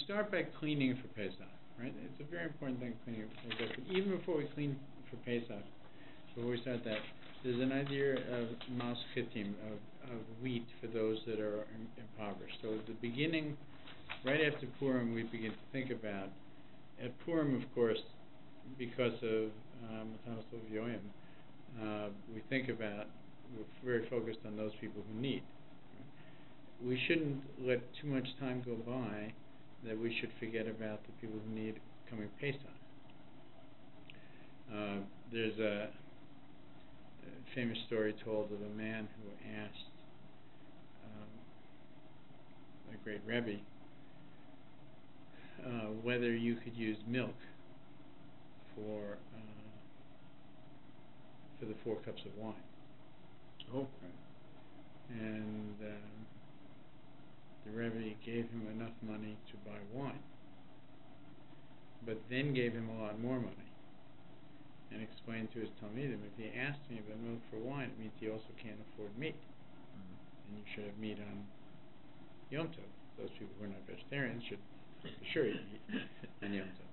start by cleaning for Pesach, right? It's a very important thing, cleaning for Pesach. But even before we clean for Pesach, before we start that, there's an idea of mas chitim, of wheat for those that are impoverished. So at the beginning, right after Purim, we begin to think about, at Purim, of course, because of Matanos Yoyim, we think about, we're very focused on those people who need. Right? We shouldn't let too much time go by that we should forget about the people who need coming Pesach. There's a famous story told of a man who asked the great Rabbi whether you could use milk for the 4 cups of wine. Oh. Right. And the Rabbi gave him enough money to buy wine, but then gave him a lot more money, and explained to his Talmidim, if he asked me about milk for wine, it means he also can't afford meat. And you should have meat on Yom Tov. Those people who are not vegetarians should for sure eat meat on Yom Tov.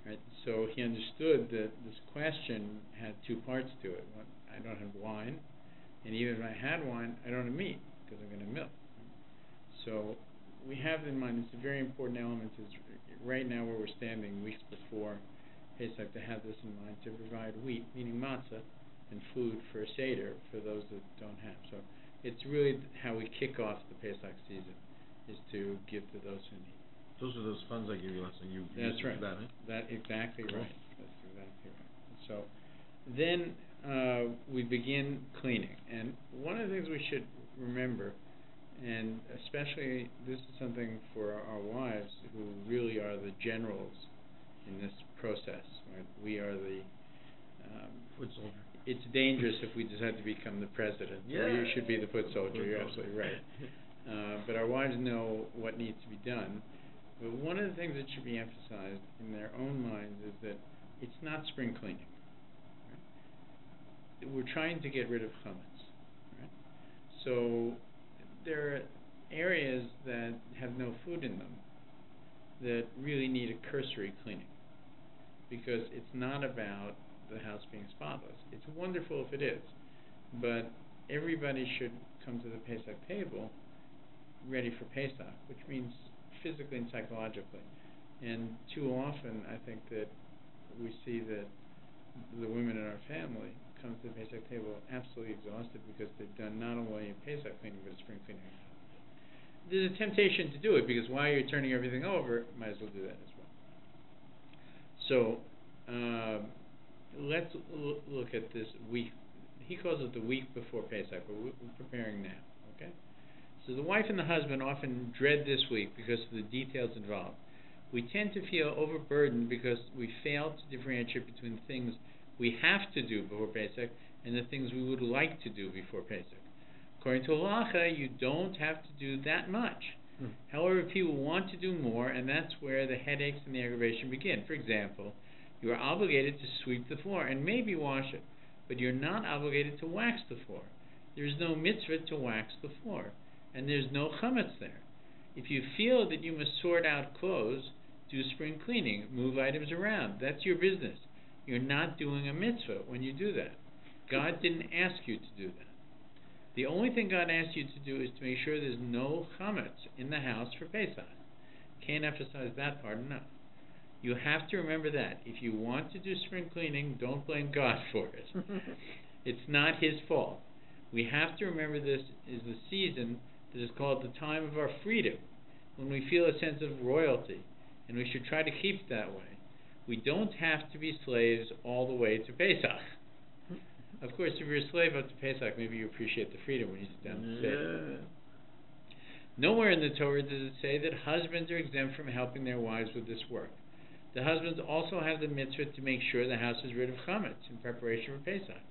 Right? So he understood that this question had 2 parts to it. One, I don't have wine, and even if I had wine, I don't have meat, because I'm going to milk. So we have in mind, it's a very important element, is right now where we're standing, weeks before Pesach, to have this in mind, to provide wheat, meaning matzah, and food for a Seder for those that don't have. So it's really how we kick off the Pesach season, is to give to those who need. Those are those funds I gave you last time. That's right. That, eh? That's exactly right. That's exactly right. So then we begin cleaning. And one of the things we should remember, and especially this is something for our wives, who really are the generals in this process, right? We are the foot soldier. It's dangerous if we decide to become the president. Yeah. Or you should be the foot soldier. You're absolutely right. But our wives know what needs to be done. But one of the things that should be emphasized in their own minds is that it's not spring cleaning. Right? We're trying to get rid of chametz. Right? So there are areas that have no food in them that really need a cursory cleaning, because it's not about the house being spotless. It's wonderful if it is, but everybody should come to the Pesach table ready for Pesach, which means physically and psychologically. And too often, I think that we see that the women in our family come to the Pesach table absolutely exhausted because they've done not only a Pesach cleaning, but a spring cleaning. There's a temptation to do it, because while you're turning everything over, might as well do that as well. So let's look at this week. He calls it the week before Pesach, but we're preparing now. Okay? So the wife and the husband often dread this week because of the details involved. We tend to feel overburdened because we fail to differentiate between the things we have to do before Pesach and the things we would like to do before Pesach. According to halacha, you don't have to do that much. However, people want to do more, and that's where the headaches and the aggravation begin. For example, you are obligated to sweep the floor and maybe wash it, but you're not obligated to wax the floor. There is no mitzvah to wax the floor, and there's no chametz there. If you feel that you must sort out clothes, do spring cleaning, move items around. That's your business. You're not doing a mitzvah when you do that. God didn't ask you to do that. The only thing God asks you to do is to make sure there's no chametz in the house for Pesach. Can't emphasize that part enough. You have to remember that. If you want to do spring cleaning, don't blame God for it. It's not His fault. We have to remember this is the season that is called the time of our freedom, when we feel a sense of royalty, and we should try to keep it that way. We don't have to be slaves all the way to Pesach. Of course, if you're a slave up to Pesach, maybe you appreciate the freedom when you sit down to say. Nowhere in the Torah does it say that husbands are exempt from helping their wives with this work. The husbands also have the mitzvah to make sure the house is rid of chametz in preparation for Pesach.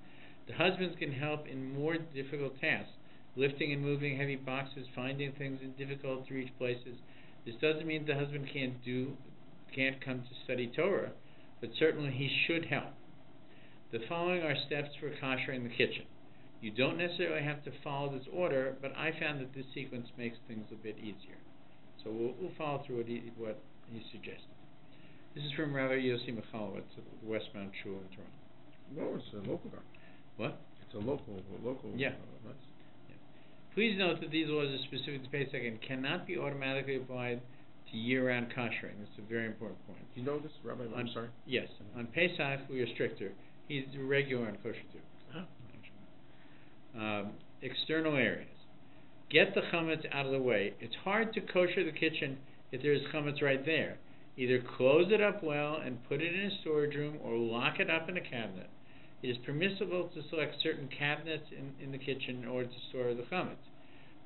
The husbands can help in more difficult tasks, lifting and moving heavy boxes, finding things in difficult to reach places. This doesn't mean the husband can't come to study Torah, but certainly he should help. The following are steps for kosher in the kitchen. You don't necessarily have to follow this order, but I found that this sequence makes things a bit easier. So So we'll follow through what he suggested. This is from Rabbi Yossi Michalowitz at the West Mount Shul in Toronto. No, it's a local guy. What? It's a local. Yeah. Nice. Yeah. Please note that these laws are specific to Pesach and cannot be automatically applied to year-round koshering. That's a very important point. You know this, Rabbi? I'm sorry? Yes. On Pesach, we are stricter. He's regular on KosherTube. Huh? External areas. Get the chametz out of the way. It's hard to kosher the kitchen if there's chametz right there. Either close it up well and put it in a storage room or lock it up in a cabinet. It is permissible to select certain cabinets in the kitchen in order to store the chametz.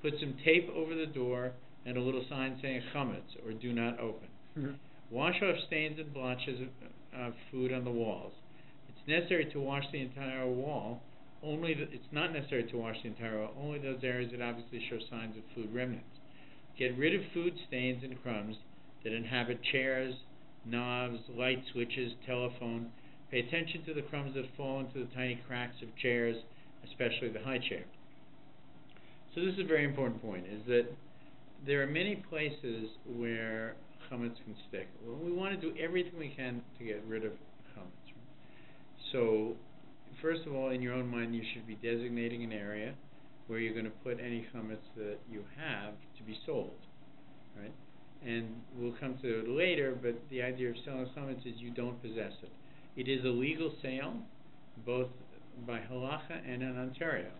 Put some tape over the door and a little sign saying chametz or do not open. Mm-hmm. Wash off stains and blotches of food on the walls. It's necessary to wash the entire wall. It's not necessary to wash the entire wall, only those areas that obviously show signs of food remnants. Get rid of food stains and crumbs that inhabit chairs, knobs, light switches, telephone. Pay attention to the crumbs that fall into the tiny cracks of chairs, especially the high chair. So this is a very important point, is that there are many places where chametz can stick. Well, we want to do everything we can to get rid of chametz. So, first of all, in your own mind, you should be designating an area where you're going to put any chametz that you have to be sold, right? And we'll come to it later, but the idea of selling chametz is you don't possess it. It is a legal sale, both by halacha and in Ontario.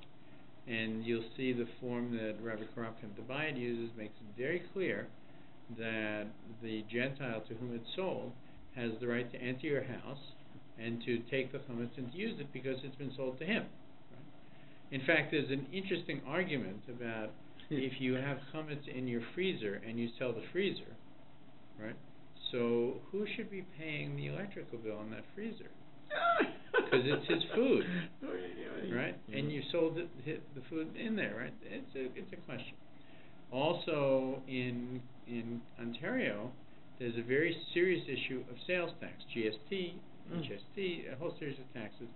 And you'll see the form that Rabbi Korobkin the Bayit uses makes it very clear that the Gentile to whom it's sold has the right to enter your house and to take the chametz and to use it because it's been sold to him. Right? In fact, there's an interesting argument about if you have chametz in your freezer and you sell the freezer, right? So who should be paying the electrical bill on that freezer? Because it's his food, right? And you sold the food in there, right? It's a question. Also, in Ontario, there's a very serious issue of sales tax, GST, HST, a whole series of taxes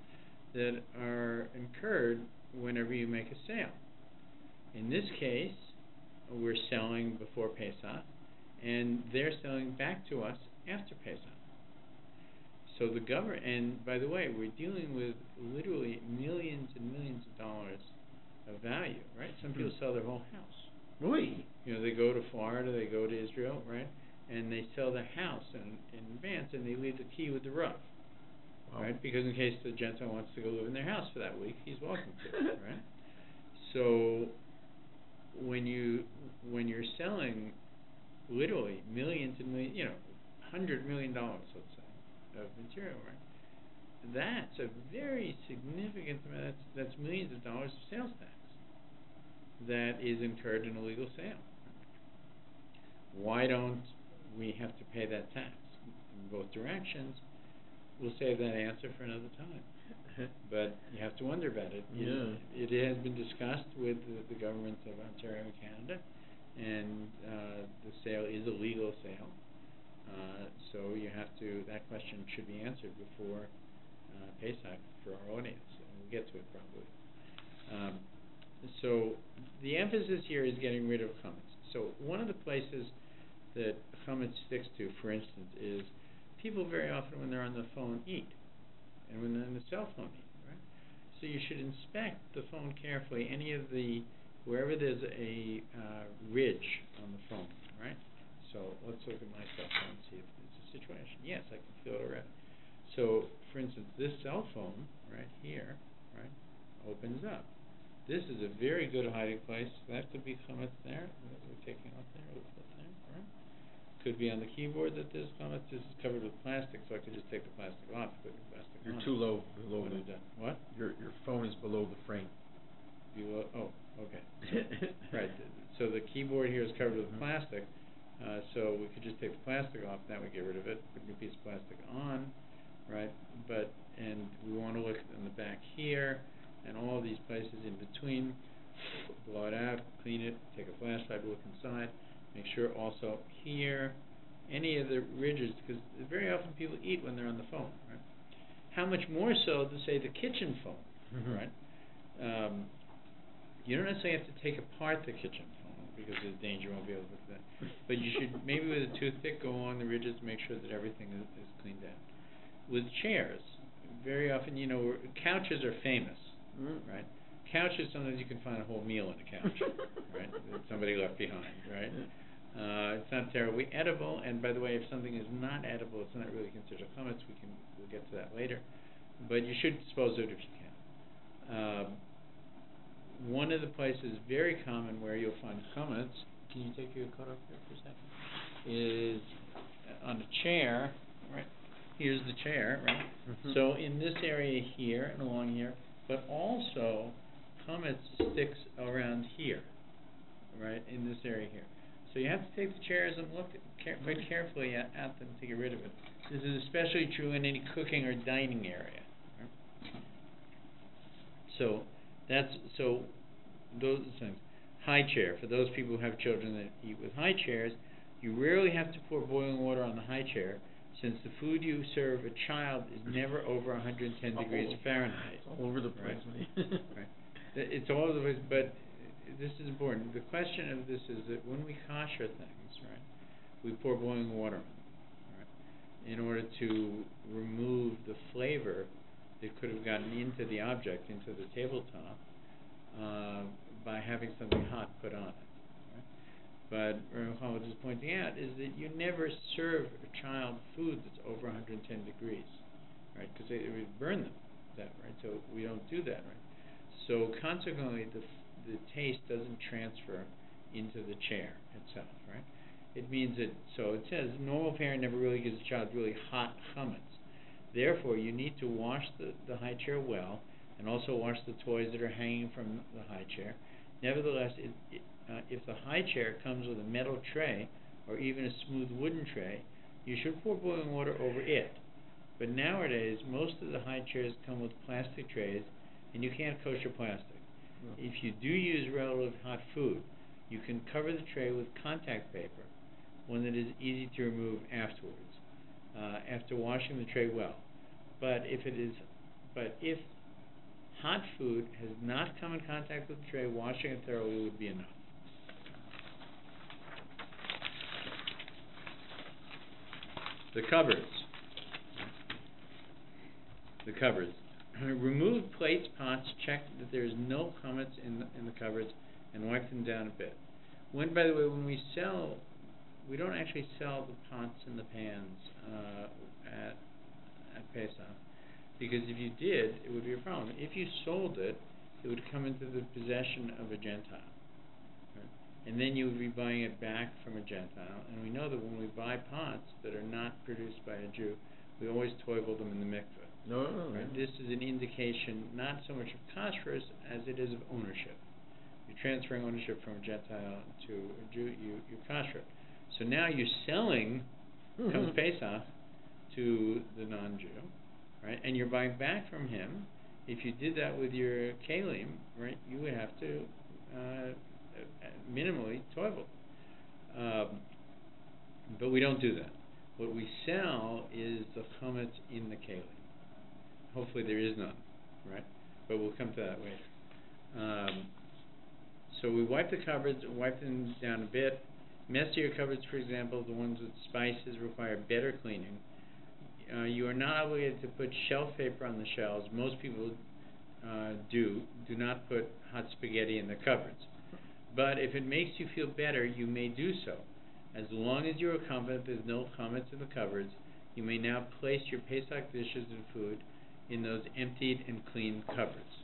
that are incurred whenever you make a sale. In this case, we're selling before Pesach, and they're selling back to us after Pesach. So the government, and by the way, we're dealing with literally millions and millions of dollars of value, right? Some people sell their whole house. Really? You know, they go to Florida, they go to Israel, right? And they sell their house in advance, and they leave the key with the Rav, right? Because in case the Gentile wants to go live in their house for that week, he's welcome to, right? So when you're selling literally millions and millions, $100 million, let's say, of material, right? That's a very significant amount. That's millions of dollars of sales tax that is incurred in a legal sale. Why don't we have to pay that tax in both directions? We'll save that answer for another time. But you have to wonder about it. Yeah. It has been discussed with the governments of Ontario and Canada, and the sale is a legal sale. So that question should be answered before Pesach for our audience, and we'll get to it probably. So the emphasis here is getting rid of chametz. So one of the places that chametz sticks to, for instance, is people very often when they're on the phone eat, and when they're on the cell phone eat, right? So you should inspect the phone carefully, wherever there's a ridge on the phone, right? So let's look at my cell phone and see if there's a situation. Yes, I can feel it already. So, for instance, this cell phone right here, right, opens up. This is a very good hiding place. That could be chametz there. We're taking off there, a little bit there, right? Could be on the keyboard that there's chametz. This is covered with plastic, so I could just take the plastic off. Put the plastic on. You're too low below What? Your phone is below the frame. Below. Oh, okay. Right. So the keyboard here is covered with plastic. So we could just take the plastic off. Now we get rid of it. Put a new piece of plastic on, right? And we want to look in the back here. And all these places in between, blow it out, clean it, take a flashlight, look inside, make sure also here, any of the ridges, because very often people eat when they're on the phone, right? How much more so to say the kitchen phone, right? You don't necessarily have to take apart the kitchen phone, because of the danger you won't be able to look at that. But you should, maybe with a toothpick, go on the ridges to make sure that everything is cleaned out. With chairs, very often, couches are famous, right? Couches, sometimes you can find a whole meal in a couch, right? That somebody left behind, right? It's not terribly edible, and by the way, if something is not edible, it's not really considered chametz. We'll get to that later, but you should dispose of it if you can. One of the places very common where you'll find chametz, can you take your coat off here for a second, is on a chair, right? Here's the chair, right? So in this area here and along here, but also chametz sticks around here, right, in this area here. So you have to take the chairs and look very carefully at them to get rid of it. This is especially true in any cooking or dining area. Right? So those things. High chair. For those people who have children that eat with high chairs, you rarely have to pour boiling water on the high chair, since the food you serve a child is never over 110 degrees Fahrenheit. It's all over the place. Right. It's all over the place, but this is important. The question of this is that when we kosher things, right, we pour boiling water on them, right, in order to remove the flavor that could have gotten into the object, into the tabletop, by having something hot put on it. Right? But what is pointing out is that you never serve a child food that's over 110 degrees, right, because it would burn them, right? So we don't do that, right? So consequently, the taste doesn't transfer into the chair itself, right? It means that, so it says, normal parent never really gives a child really hot chametz. Therefore, you need to wash the high chair well, and also wash the toys that are hanging from the high chair. Nevertheless, if the high chair comes with a metal tray, or even a smooth wooden tray, you should pour boiling water over it. But nowadays, most of the high chairs come with plastic trays, and you can't kosher plastic. If you do use relative hot food, you can cover the tray with contact paper, one that is easy to remove afterwards, after washing the tray well. But if hot food has not come in contact with the tray, washing it thoroughly would be enough. The cupboards. Remove plates, pots, check that there is no chametz in the cupboards, and wipe them down a bit. By the way, when we sell, we don't actually sell the pots and the pans at Pesach, because if you did, it would be a problem. If you sold it, it would come into the possession of a Gentile, right? And then you would be buying it back from a Gentile. And we know that when we buy pots that are not produced by a Jew, we always toivel them in the mikveh. Right? This is an indication not so much of kashrus as it is of ownership. You're transferring ownership from a Gentile to a Jew, you're kosher. So now you're selling, comes Pesach, to the non-Jew, right? And you're buying back from him. If you did that with your kalim, right, you would have to minimally toivel. But we don't do that. What we sell is the chametz in the kalim. Hopefully there is none, right? But we'll come to that later. So we wipe the cupboards, wipe them down a bit. Messier cupboards, for example, the ones with spices, require better cleaning. You are not obligated to put shelf paper on the shelves. Most people do not put hot spaghetti in their cupboards. But if it makes you feel better, you may do so. As long as you are confident there's no chametz in the cupboards, you may now place your Pesach dishes and food in those emptied and clean cupboards.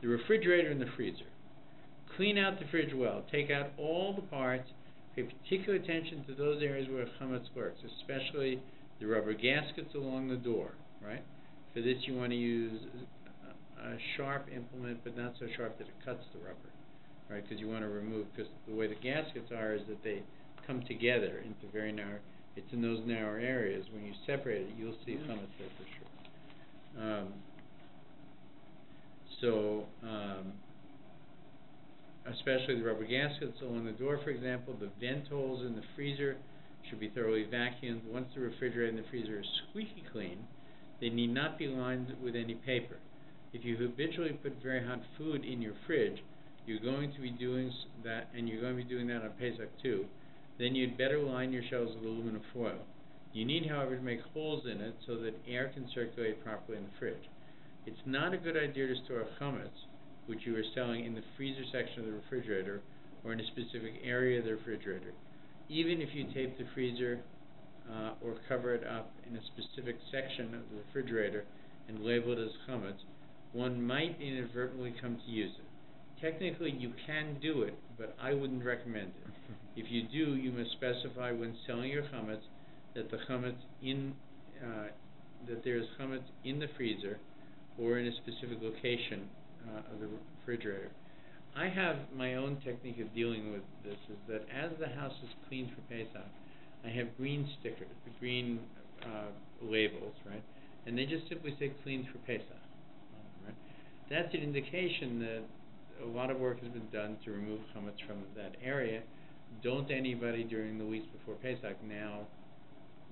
The refrigerator and the freezer. Clean out the fridge well. Take out all the parts. Pay particular attention to those areas where chametz lurks, especially the rubber gaskets along the door, right? For this you want to use a sharp implement, but not so sharp that it cuts the rubber, right? Because you want to remove, because the way the gaskets are is that they come together into very narrow, it's in those narrow areas. When you separate it, you'll see chametz there for sure. Especially the rubber gaskets along the door, for example, the vent holes in the freezer should be thoroughly vacuumed. Once the refrigerator and the freezer are squeaky clean, they need not be lined with any paper. If you habitually put very hot food in your fridge, you're going to be doing that, and you're going to be doing that on Pesach too, then you'd better line your shelves with aluminum foil. You need, however, to make holes in it so that air can circulate properly in the fridge. It's not a good idea to store chametz, which you are selling, in the freezer section of the refrigerator or in a specific area of the refrigerator. Even if you tape the freezer or cover it up in a specific section of the refrigerator and label it as chametz, one might inadvertently come to use it. Technically, you can do it, but I wouldn't recommend it. If you do, you must specify when selling your chametz that that there is chametz in the freezer or in a specific location of the refrigerator. I have my own technique of dealing with this, is that as the house is cleaned for Pesach, I have green stickers, the green labels, right? And they just simply say cleaned for Pesach, right? That's an indication that a lot of work has been done to remove chametz from that area. Don't anybody during the weeks before Pesach now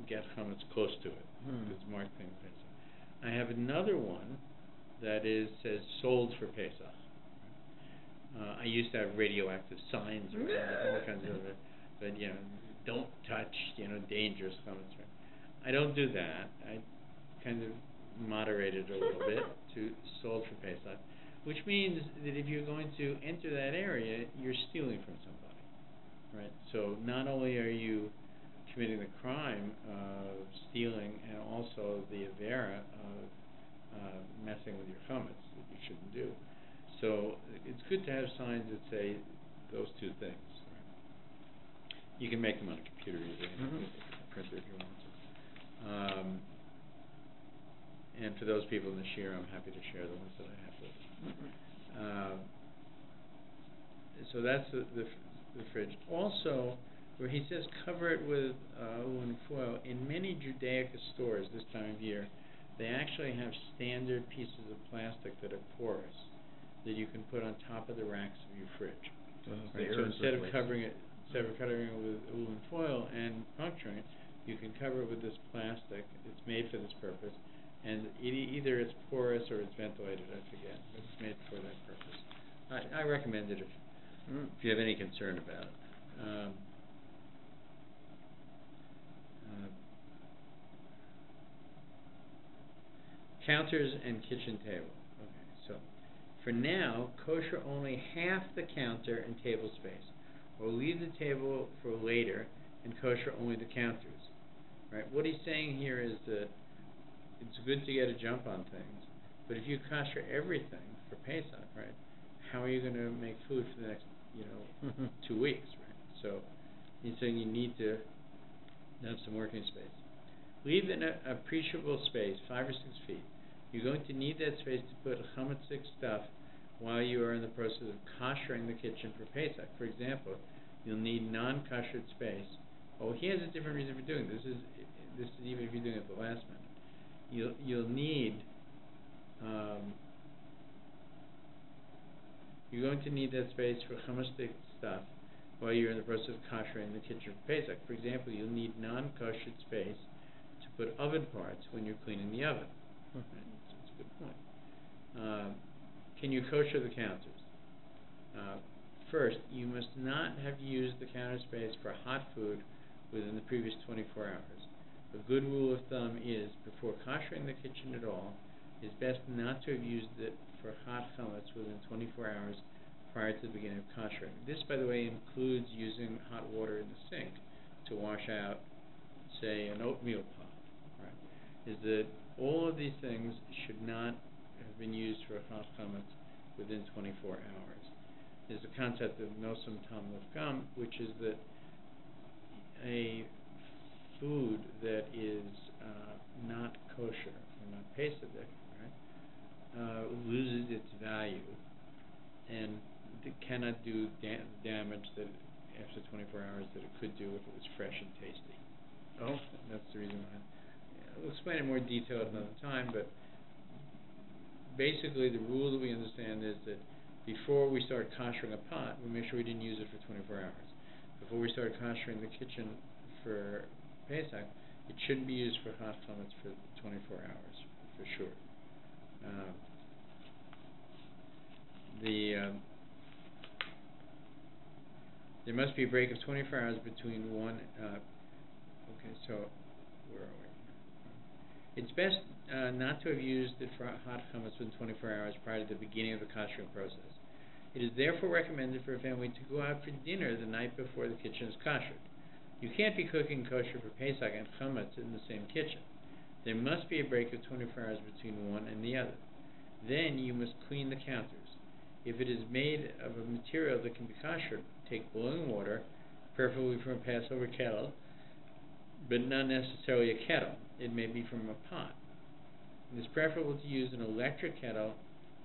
get chametz close to it. It's marked clean for Pesach. I have another one that says sold for Pesach. I used to have radioactive signs around it, all kinds of it, but don't touch, dangerous chametz. I don't do that. I kind of moderate it a little bit to sold for Pesach, which means that if you're going to enter that area, you're stealing from somebody, right? So not only are you committing the crime of stealing, and also the avera of messing with your chametz that you shouldn't do. So it's good to have signs that say those two things. Right? You can make them on a computer either, printer if you want to. And for those people in the share, I'm happy to share the ones that I have with them. So that's the fridge. Also, where he says cover it with aluminum foil, in many Judaica stores this time of year, they actually have standard pieces of plastic that are porous that you can put on top of the racks of your fridge. Right? So instead of covering it with aluminum foil and puncturing it, you can cover it with this plastic. It's made for this purpose, and either it's porous or it's ventilated. I forget, but it's made for that purpose. I recommend it if you have any concern about it. Counters and kitchen table. Okay, so for now, kosher only half the counter and table space, or leave the table for later and kosher only the counters. Right? What he's saying here is that it's good to get a jump on things, but if you kosher everything for Pesach, right? How are you going to make food for the next, 2 weeks, right? So he's saying you need to have some working space. Leave an appreciable space, 5 or 6 feet. You're going to need that space to put chametzic stuff while you are in the process of koshering the kitchen for Pesach. For example, you'll need non-koshered space. Oh, he has a different reason for doing this. This is even if you're doing it at the last minute. You'll need. You're going to need that space for chametzic stuff while you're in the process of koshering the kitchen for Pesach. For example, you'll need non-koshered space to put oven parts when you're cleaning the oven. Right? That's a good point. Can you kosher the counters? First, you must not have used the counter space for hot food within the previous 24 hours. A good rule of thumb is, before koshering the kitchen at all, it's best not to have used it for hot chametz within 24 hours prior to the beginning of koshering. This, by the way, includes using hot water in the sink to wash out, say, an oatmeal pot. Right? Is that all of these things should not have been used for hot chametz within 24 hours. There's a concept of nosam tam lefgam, which is that a food that is not kosher or not pesach, right, loses its value and cannot do damage that after 24 hours that it could do if it was fresh and tasty. Oh, that's the reason why. We'll explain in more detail at another time, but basically the rule that we understand is that before we start koshering a pot, we make sure we didn't use it for 24 hours. Before we start koshering the kitchen for Pesach, it shouldn't be used for hot chametz for 24 hours, for sure. There must be a break of 24 hours between one. Okay, so where are we? It's best not to have used the hot chametz within 24 hours prior to the beginning of the koshering process. It is therefore recommended for a family to go out for dinner the night before the kitchen is koshered. You can't be cooking kosher for Pesach and chametz in the same kitchen. There must be a break of 24 hours between one and the other. Then you must clean the counters. If it is made of a material that can be kosher, take boiling water, preferably from a Passover kettle, but not necessarily a kettle. It may be from a pot. It is preferable to use an electric kettle,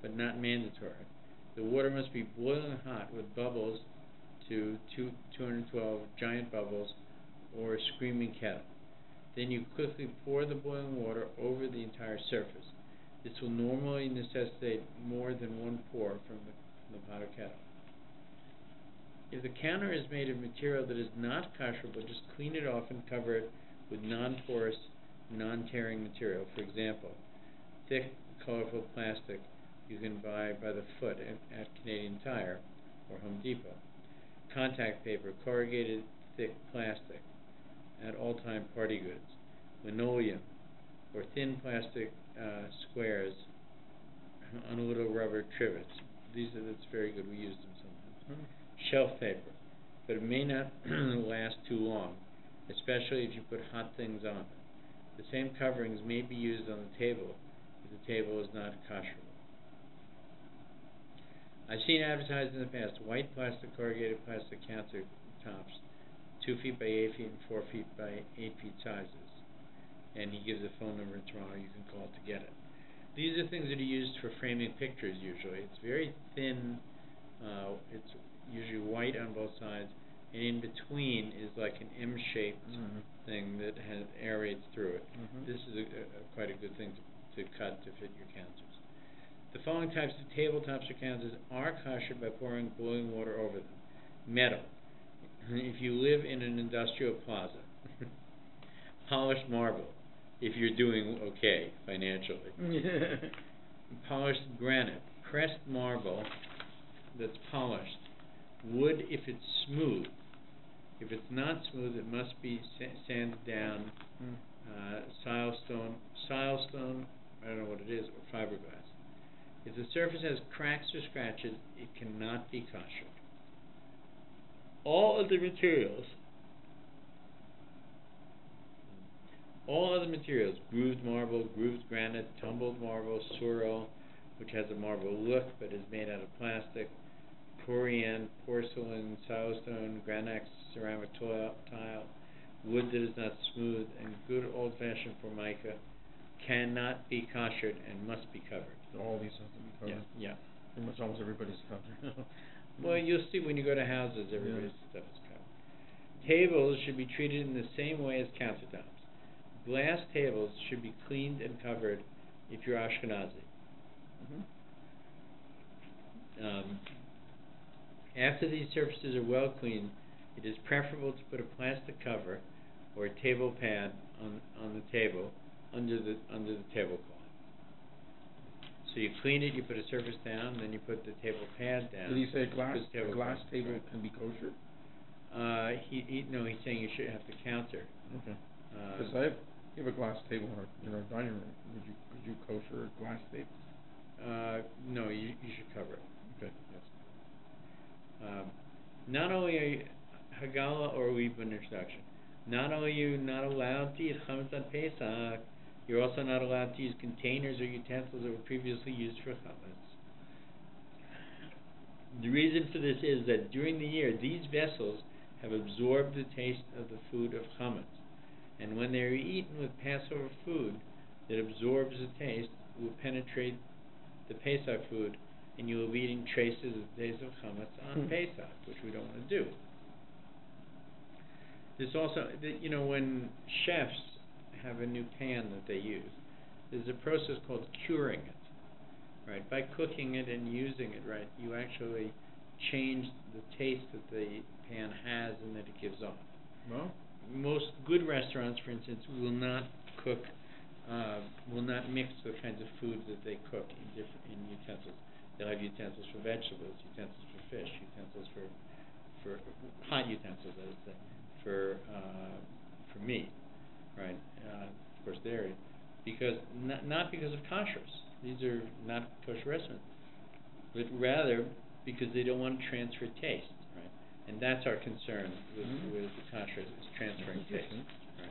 but not mandatory. The water must be boiling hot with bubbles to 212 giant bubbles or a screaming kettle. Then you quickly pour the boiling water over the entire surface. This will normally necessitate more than one pour from the pot or kettle. If the counter is made of material that is not kosherable, just clean it off and cover it with non-porous, non-tearing material. For example, thick, colorful plastic you can buy by the foot at Canadian Tire or Home Depot. Contact paper, corrugated thick plastic at all-time party goods. Linoleum or thin plastic squares on little rubber trivets. That's very good. We use them sometimes. Shelf paper, but it may not last too long, especially if you put hot things on it. The same coverings may be used on the table if the table is not kosherable. I've seen advertised in the past white plastic corrugated plastic countertops, 2 feet by 8 feet and 4 feet by 8 feet sizes. And he gives a phone number tomorrow you can call to get it. These are things that are used for framing pictures usually. It's very thin, it's usually white on both sides, and in between is like an M-shaped thing that aerates through it. This is quite a good thing to cut to fit your counters. The following types of tabletops or counters are kosher by pouring boiling water over them. Metal, if you live in an industrial plaza. Polished marble, if you're doing okay financially. Polished granite, pressed marble that's polished. Wood if it's smooth. If it's not smooth, it must be sanded down. Silestone, I don't know what it is, or fiberglass. If the surface has cracks or scratches, it cannot be kosher. All other materials, grooved marble, grooved granite, tumbled marble, sorrel, which has a marble look but is made out of plastic, corian, porcelain, silestone, granax, ceramic tile, wood that is not smooth, and good old-fashioned formica cannot be koshered and must be covered. All these have to be covered. Yeah. Pretty much almost everybody's covered. Well, you'll see when you go to houses, everybody's stuff is covered. Tables should be treated in the same way as countertops. Glass tables should be cleaned and covered if you're Ashkenazi. After these surfaces are well cleaned, it is preferable to put a plastic cover or a table pad on the table under the tablecloth. So you clean it, you put a surface down, then you put the table pad down. Did he say a glass table can be kosher? No, he's saying you should have the counter. Okay. Because you have a glass table in our dining room. Could you kosher a glass table? No, you should cover it. Okay. Yes. Not only are you Hagala or we've been introduction. Not only are you not allowed to eat chametz on Pesach, you're also not allowed to use containers or utensils that were previously used for chametz. The reason for this is that during the year, these vessels have absorbed the taste of the food of chametz, and when they are eaten with Passover food that absorbs the taste, will penetrate the Pesach food, and you will be eating traces of the taste of chametz on Pesach, which we don't want to do. There's also, when chefs have a new pan that they use, there's a process called curing it. Right? By cooking it and using it right, you actually change the taste that the pan has and that it gives off. Well, most good restaurants, for instance, will not mix the kinds of foods that they cook in utensils. They'll have utensils for vegetables, utensils for fish, utensils for hot utensils, that is, for meat, right? Of course, dairy, because not because of kashrus. These are not kosher restaurants, but rather because they don't want to transfer taste, right? And that's our concern with the kashrus, is transferring taste. Right?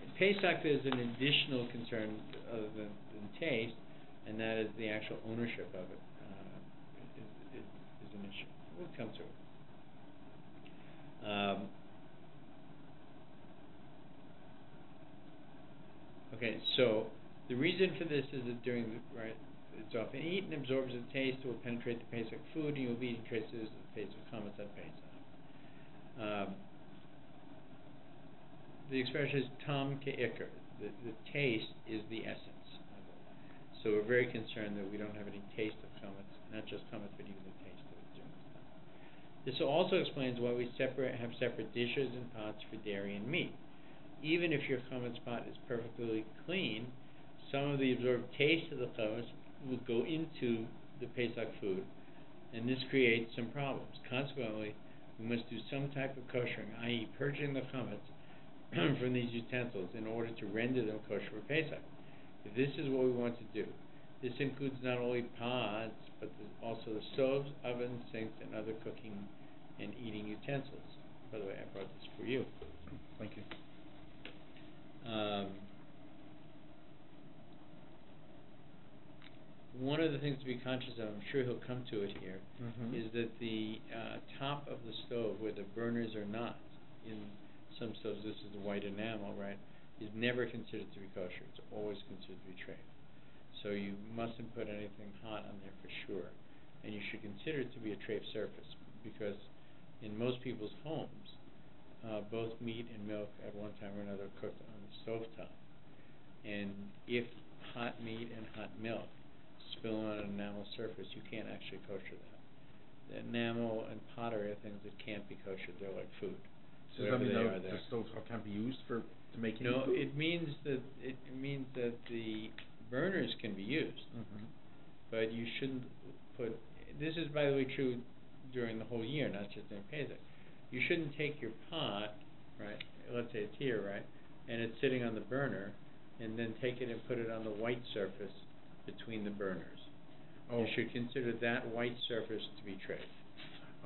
In Pesach, there's an additional concern other than taste, and that is the actual ownership of it is an issue. We'll come to it. Okay, so the reason for this is that it's often eaten, absorbs the taste, it will penetrate the Pesach food, and you will be eating traces of the taste of chametz at Pesach. The expression is tam ke'ikar. The taste is the essence of it. So we're very concerned that we don't have any taste of chametz, not just chametz, but even the taste of it during this time. This also explains why we have separate dishes and pots for dairy and meat. Even if your chametz pot is perfectly clean, some of the absorbed taste of the chametz will go into the Pesach food, and this creates some problems. Consequently, we must do some type of koshering, i.e. purging the chametz from these utensils in order to render them kosher for Pesach. If this is what we want to do, this includes not only pots, but also the stoves, ovens, sinks, and other cooking and eating utensils. By the way, I brought this for you. Thank you. One of the things to be conscious of, I'm sure he'll come to it here, is that the top of the stove, where the burners are not, in some stoves, this is the white enamel, right, is never considered to be kosher. It's always considered to be treif. So you mustn't put anything hot on there for sure. And you should consider it to be a treif surface, because in most people's homes, both meat and milk at one time or another are cooked on the stovetop. And if hot meat and hot milk spill on an enamel surface, you can't actually kosher that. The enamel and pottery are things that can't be kosher. They're like food. So does that mean the stovetop can't be used to make any food? No, it means that the burners can be used, but you shouldn't put. This is, by the way, true during the whole year, not just in Pesach. You shouldn't take your pot, right? Let's say it's here, right, and it's sitting on the burner, and then take it and put it on the white surface between the burners. You should consider that white surface to be treif.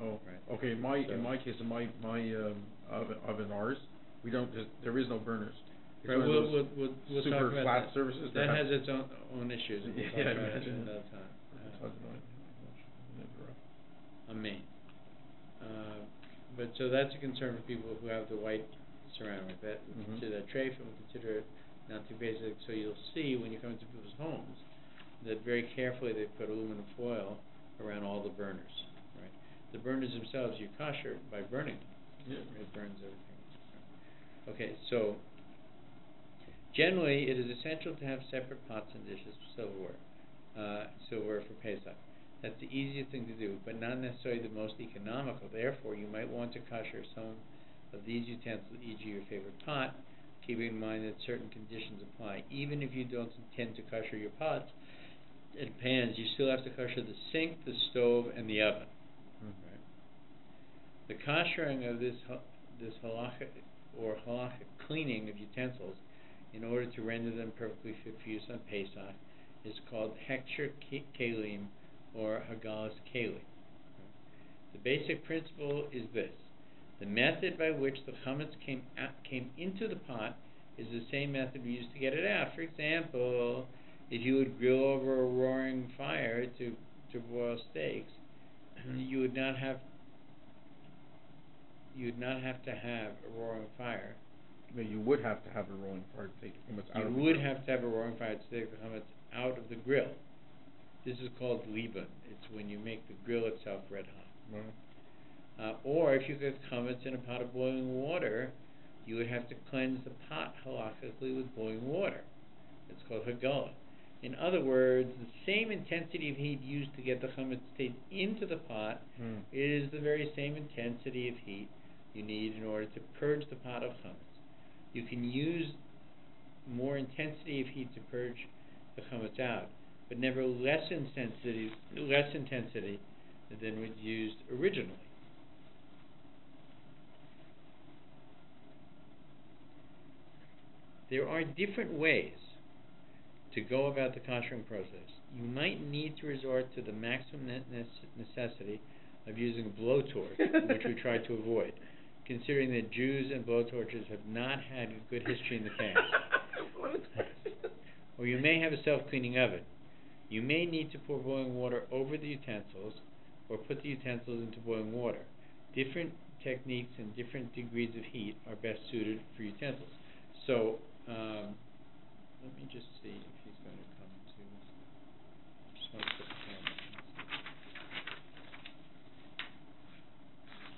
Oh, right. Okay. In my case, in my oven, ours, we don't. There is no burners. It's right. We'll super talk about flat that. surfaces. That has its own issues. And we'll talk about it another time. Amen. But so that's a concern for people who have the white ceramic. That we consider that treif, and we consider it not too basic. So you'll see when you come into people's homes that very carefully they put aluminum foil around all the burners. Right. The burners themselves you kosher by burning them. Yeah. It burns everything. Okay. So generally, it is essential to have separate pots and dishes for silverware for Pesach. That's the easiest thing to do, but not necessarily the most economical. Therefore, you might want to kosher some of these utensils, e.g. your favorite pot, keeping in mind that certain conditions apply. Even if you don't intend to kosher your pots and pans, you still have to kosher the sink, the stove, and the oven. Right? The koshering of this halachic or halachic cleaning of utensils in order to render them perfectly fit for use on Pesach is called hechsher kelim, or hagalas kelim. The basic principle is this: the method by which the chametz came into the pot is the same method we use to get it out. For example, if you would grill over a roaring fire to boil steaks, you would not have to have a roaring fire. No, you would have to have a roaring fire to take the chametz out. You would have to have a roaring fire to take the chametz out of the grill. This is called liban. It's when you make the grill itself red hot. Or if you get chametz in a pot of boiling water, you would have to cleanse the pot halachically with boiling water. It's called hagala. In other words, the same intensity of heat used to get the chametz taste into the pot is the very same intensity of heat you need in order to purge the pot of chametz. You can use more intensity of heat to purge the chametz out, but never less intensity than was used originally. There are different ways to go about the koshering process. You might need to resort to the maximum necessity of using a blowtorch, which we try to avoid, considering that Jews and blowtorches have not had a good history in the past. Or you may have a self-cleaning oven. You may need to pour boiling water over the utensils or put the utensils into boiling water. Different techniques and different degrees of heat are best suited for utensils. So, let me just see if he's going to come to. Just want to put the camera.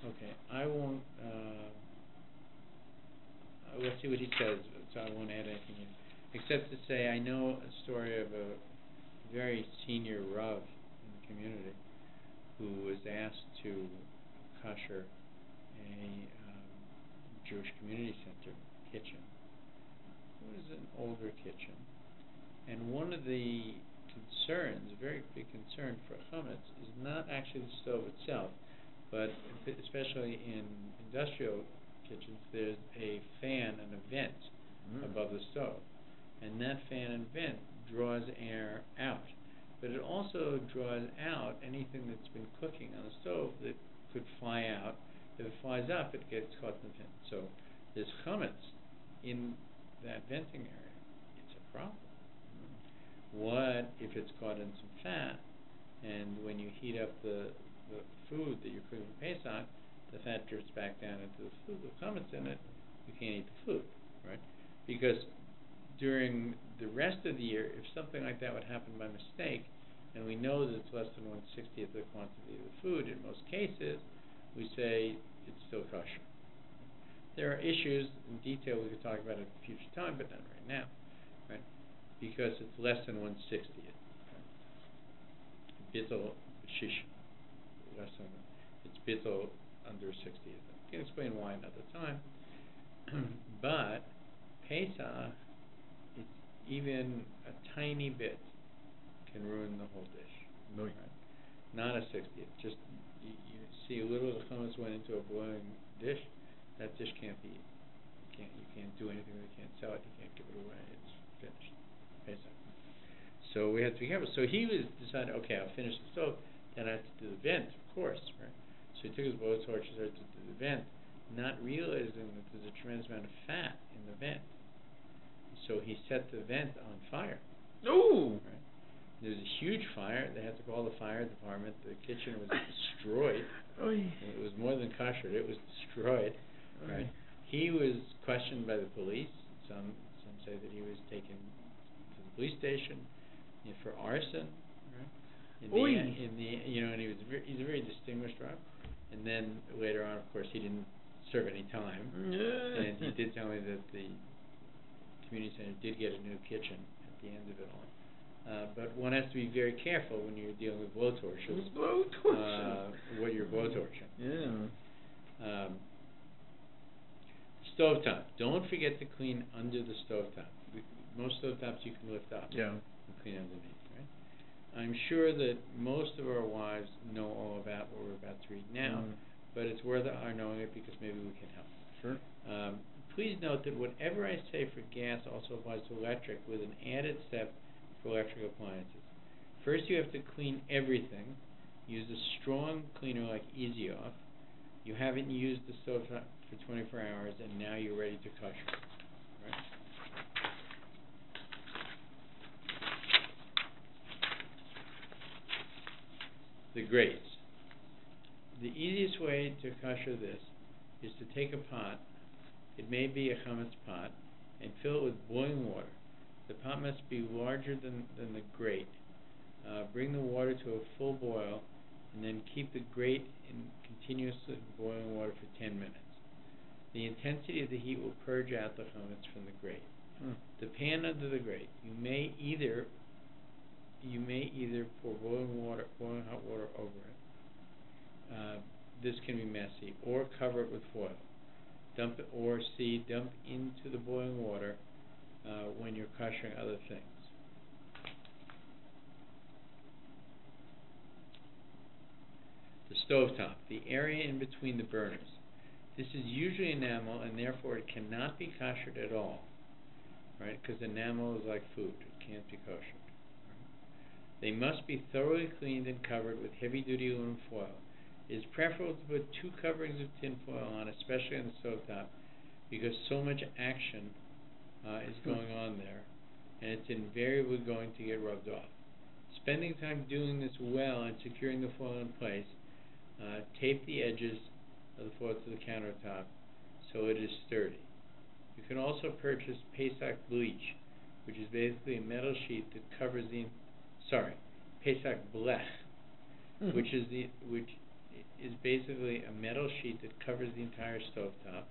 Okay, I won't. Let's see what he says. So I won't add anything in, except to say I know a story of a very senior Rav in the community who was asked to kosher a Jewish community center kitchen. It was an older kitchen, and one of the concerns, a very big concern for chametz, is not actually the stove itself, but especially in industrial kitchens, there's a fan and a vent above the stove, and that fan and vent draws air out, but it also draws out anything that's been cooking on the stove that could fly out. If it flies up, it gets caught in the vent. So there's chametz in that venting area. It's a problem. What if it's caught in some fat, and when you heat up the food that you're cooking for Pesach, the fat drips back down into the food with chametz in it, you can't eat the food, right? Because during the rest of the year, if something like that would happen by mistake, and we know that it's less than 1/60th the quantity of the food, in most cases, we say it's still kosher. There are issues in detail we could talk about at a future time, but not right now, right? Because it's less than 1/60th. Bittel shish, less than, it's bittel under 60th. I can explain why another time. But Pesach, it's even a tiny bit can ruin the whole dish. No. Right? Not a 60th. Just you see a little of the chametz went into a boiling dish. That dish can't be eaten. You can't do anything with it. You can't sell it. You can't give it away. It's finished. Pesach. So we have to be careful. So he was decided, okay, I'll finish the stove, then I have to do the vent, of course, right? So he took his blowtorch and started to do the vent, not realizing that there's a tremendous amount of fat in the vent. So he set the vent on fire. Ooh! Right? There was a huge fire. They had to call the fire department. The kitchen was destroyed. It was more than kosher. It was destroyed. Right? He was questioned by the police. Some say that he was taken to the police station for arson. Right? And he's a very distinguished Rabbi. And then later on, of course, he didn't serve any time. And he did tell me that the community center did get a new kitchen at the end of it all. But one has to be very careful when you're dealing with blowtorches. What you're blowtorching. Yeah. Stovetop. Don't forget to clean under the stovetop. Most stovetops you can lift up. Yeah. And clean underneath, right? I'm sure that most of our wives know all about what we're about to read now, but it's worth our knowing it because maybe we can help. Sure. Please note that whatever I say for gas also applies to electric, with an added step for electric appliances. First, you have to clean everything. Use a strong cleaner like Easy Off. You haven't used the stove for 24 hours, and now you're ready to kosher. Right? The grates. The easiest way to kosher this is to take a pot. It may be a chametz pot, and fill it with boiling water. The pot must be larger than the grate. Bring the water to a full boil, and then keep the grate in continuously boiling water for 10 minutes. The intensity of the heat will purge out the chametz from the grate. The pan under the grate. You may either pour boiling hot water over it. This can be messy, or cover it with foil. Dump into the boiling water when you're koshering other things. The stovetop, the area in between the burners. This is usually enamel, and therefore it cannot be koshered at all. because enamel is like food. It can't be kosher. They must be thoroughly cleaned and covered with heavy-duty aluminum foil. It is preferable to put 2 coverings of tin foil on, especially on the stovetop, because so much action is going on there, and it's invariably going to get rubbed off. Spending time doing this well and securing the foil in place, tape the edges of the foil to the countertop so it is sturdy. You can also purchase Pesach bleach, which is basically a metal sheet that covers Pesach blech, which is basically a metal sheet that covers the entire stovetop,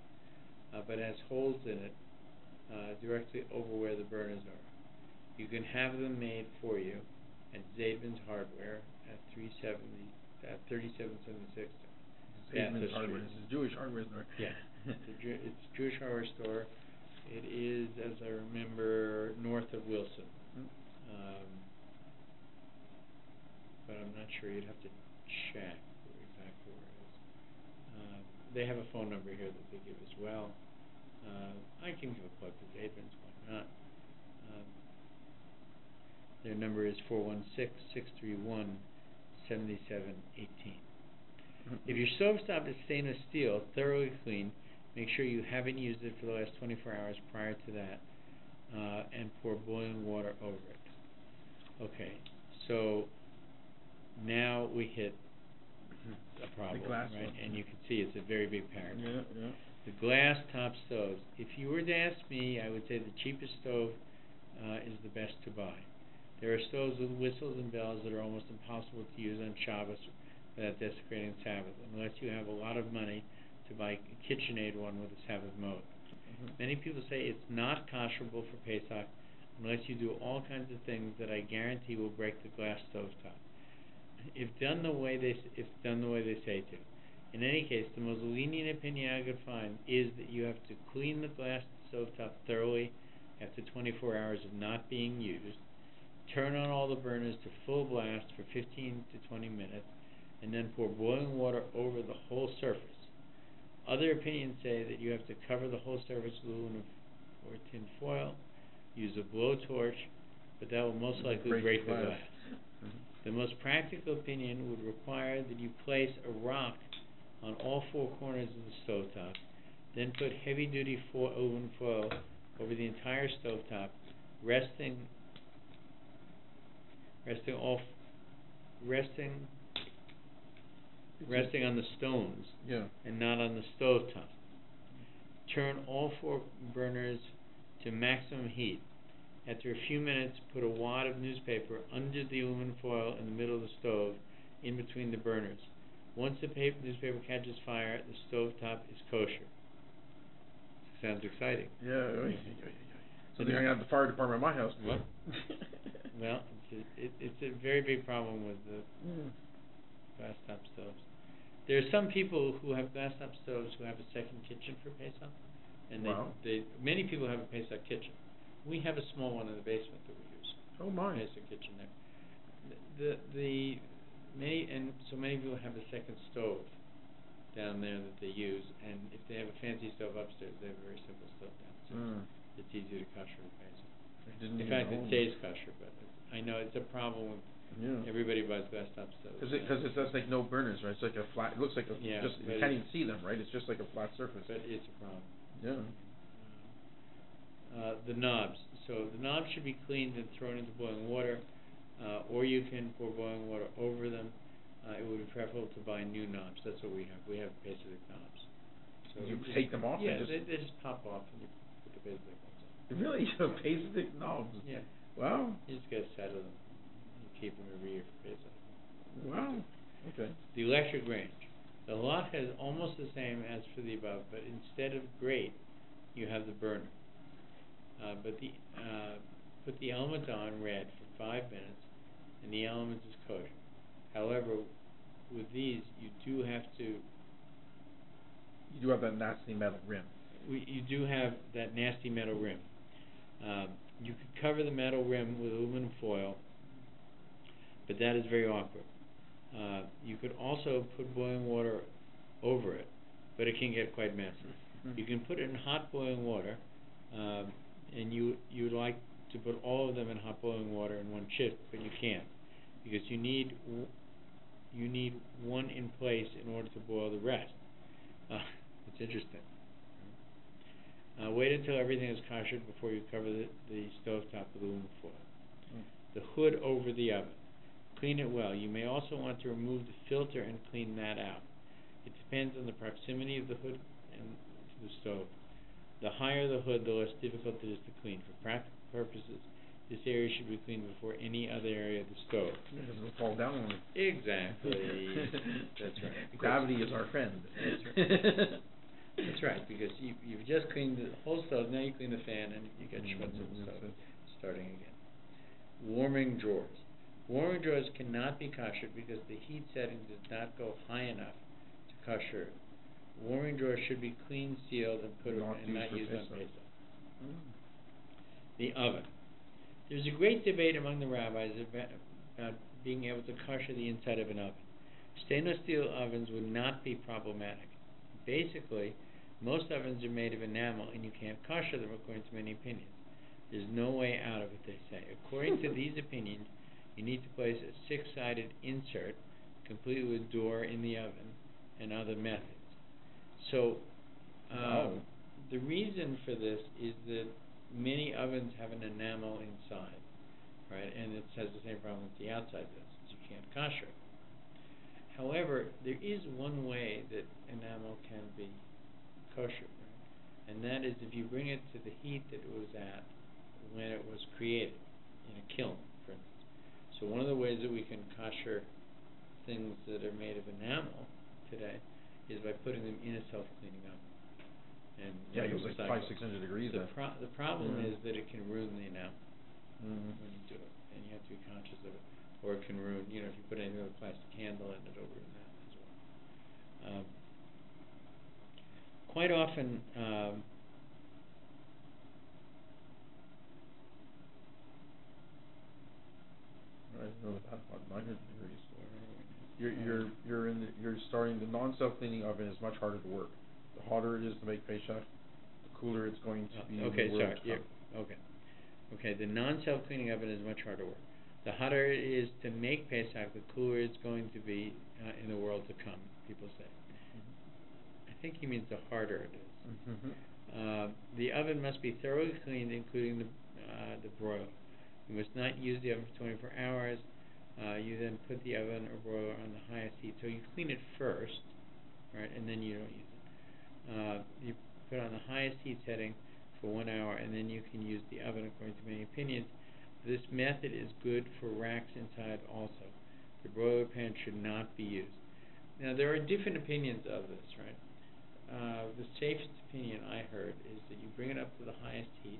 but has holes in it directly over where the burners are. You can have them made for you at Zabin's Hardware at 3776. Zabin's Hardware. This is Jewish hardware store. Yeah, it's a Jewish hardware store. It is, as I remember, north of Wilson. But I'm not sure. You'd have to check exactly where it is. They have a phone number here that they give as well. I can give a plug to Zabin's. Why not? Their number is 416-631-7718. If your stovetop is stainless steel, thoroughly clean, make sure you haven't used it for the last 24 hours prior to that, and pour boiling water over it. Okay, so now we hit a problem, right? One. And you can see it's a very big paragraph. Yeah. The glass top stoves. If you were to ask me, I would say the cheapest stove is the best to buy. There are stoves with whistles and bells that are almost impossible to use on Shabbos without desecrating Sabbath, unless you have a lot of money to buy a KitchenAid one with a Sabbath mode. Many people say it's not kosherable for Pesach unless you do all kinds of things that I guarantee will break the glass stovetop. If done the way they say to. In any case, the most lenient opinion I could find is that you have to clean the glass stovetop thoroughly after 24 hours of not being used, turn on all the burners to full blast for 15 to 20 minutes, and then pour boiling water over the whole surface. Other opinions say that you have to cover the whole surface with aluminum or tin foil, use a blowtorch, but that will most likely break the glass. The most practical opinion would require that you place a rock on all 4 corners of the stovetop, then put heavy-duty aluminum foil over the entire stovetop, resting on the stones, and not on the stovetop. Turn all 4 burners to maximum heat. After a few minutes, put a wad of newspaper under the aluminum foil in the middle of the stove, in between the burners. Once the newspaper catches fire, the stovetop is kosher. Sounds exciting. Yeah. So they're going to have the fire department at my house. What? Well, it's a very big problem with the glass top stoves. There are some people who have glass top stoves who have a second kitchen for Pesach, and many people have a Pesach kitchen. We have a small one in the basement that we use. Oh my! Pesach kitchen there. Many people have a second stove down there that they use, and if they have a fancy stove upstairs, they have a very simple stove downstairs. It's easier to kosher the Pesach. In fact, it stays kosher, but I know it's a problem with everybody buys glass top stoves. Because it's just like no burners, right? It's like a flat. It looks like you can't even see them, right? It's just like a flat surface. But it's a problem. Yeah. The knobs. So the knobs should be cleaned and thrown into boiling water, or you can pour boiling water over them. It would be preferable to buy new knobs. That's what we have. We have Pesach knobs. So you take them off? Yeah, they just pop off and you put the Pesach ones on. Really? You have Pesach knobs? Yeah. Wow. You just get a set of them. You keep them every year for Pesach. Wow. Okay. The electric range. The lock is almost the same as for the above, but instead of grate, you have the burner. Put the element on red for 5 minutes, and the element is kosher. However, with these, you do have that nasty metal rim. You do have that nasty metal rim. You could cover the metal rim with aluminum foil, but that is very awkward. You could also put boiling water over it, but it can get quite messy. You can put it in hot boiling water, and you would like to put all of them in hot boiling water in one shift, but you can't, because you need one in place in order to boil the rest. It's interesting. Wait until everything is kosher before you cover the stovetop with aluminum foil. The hood over the oven. Clean it well. You may also want to remove the filter and clean that out. It depends on the proximity of the hood and to the stove. The higher the hood, the less difficult it is to clean. For practical purposes, this area should be cleaned before any other area of the stove. It doesn't fall down on it. Exactly. That's right. Gravity is our friend. That's right. That's right, because you've just cleaned the whole stove, now you clean the fan, and you get schmutz in the stove. Starting again. Warming drawers. Warming drawers cannot be kosher because the heat setting does not go high enough to kosher it. Warming drawers should be clean, sealed, and not used on Pesach. The oven. There's a great debate among the rabbis about being able to kosher the inside of an oven. Stainless steel ovens would not be problematic. Basically, most ovens are made of enamel, and you can't kosher them according to many opinions. There's no way out of it, they say. According to these opinions, you need to place a six-sided insert, complete with door in the oven, and other methods. So, the reason for this is that many ovens have an enamel inside, right? And it has the same problem that the outside does. You can't kosher it. However, there is one way that enamel can be kosher, right? And that is if you bring it to the heat that it was at when it was created, in a kiln, for instance. So one of the ways that we can kosher things that are made of enamel today is by putting them in a self-cleaning oven. And it was like 500-600 degrees. The problem is that it can ruin the enamel when you do it, and you have to be conscious of it. Or it can ruin, if you put anything with a plastic handle in it, it'll ruin that as well. Quite often, I don't know that hot, 900 degrees. You're starting the non-self-cleaning oven is much harder to work. The hotter it is to make Pesach, the cooler it's going to be. Okay, the non-self-cleaning oven is much harder to work. The hotter it is to make Pesach, the cooler it's going to be in the world to come, people say. I think he means the harder it is. The oven must be thoroughly cleaned, including the broiler. You must not use the oven for 24 hours. You then put the oven or broiler on the highest heat. So you clean it first, right, and then you don't use it. You put it on the highest heat setting for 1 hour, and then you can use the oven according to many opinions. This method is good for racks inside also. The broiler pan should not be used. Now, there are different opinions of this, right? The safest opinion I heard is that you bring it up to the highest heat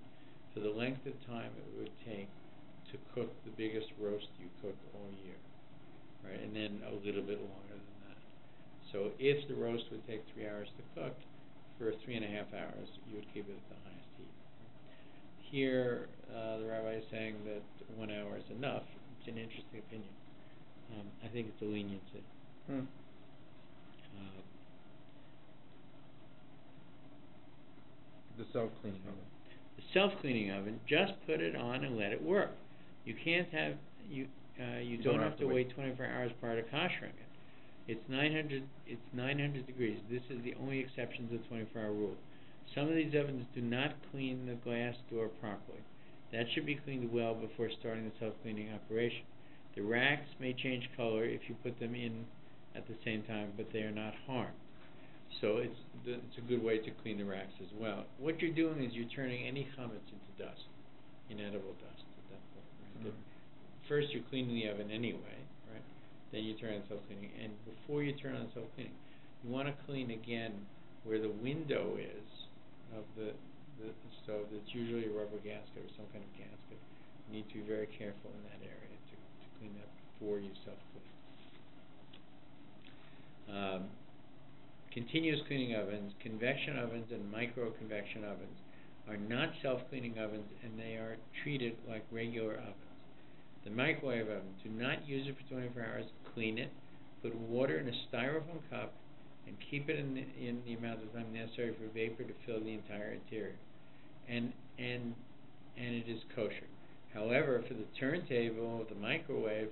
for the length of time it would take to cook the biggest roast you cook all year, right? And then a little bit longer than that. So if the roast would take 3 hours to cook, for 3.5 hours, you would keep it at the highest heat. Here, the rabbi is saying that 1 hour is enough. It's an interesting opinion. I think it's a leniency. The self-cleaning oven. The self-cleaning oven, just put it on and let it work. You can't have you don't have to wait 24 hours prior to koshering it. It's 900 degrees. This is the only exception to the 24-hour rule. Some of these ovens do not clean the glass door properly. That should be cleaned well before starting the self-cleaning operation. The racks may change color if you put them in at the same time, but they are not harmed. So it's a good way to clean the racks as well. What you're doing is you're turning any chametz into dust, inedible dust at that point. Right? First, you're cleaning the oven anyway, right? Then you turn on self-cleaning, and before you turn on self-cleaning, you want to clean again where the window is of the stove. That's usually a rubber gasket or some kind of gasket. You need to be very careful in that area to clean that before you self-clean. Continuous cleaning ovens, convection ovens, and micro-convection ovens are not self-cleaning ovens, and they are treated like regular ovens. The microwave oven, do not use it for 24 hours. Clean it. Put water in a styrofoam cup and keep it in the amount of time necessary for vapor to fill the entire interior. And and it is kosher. However, for the turntable, the microwave,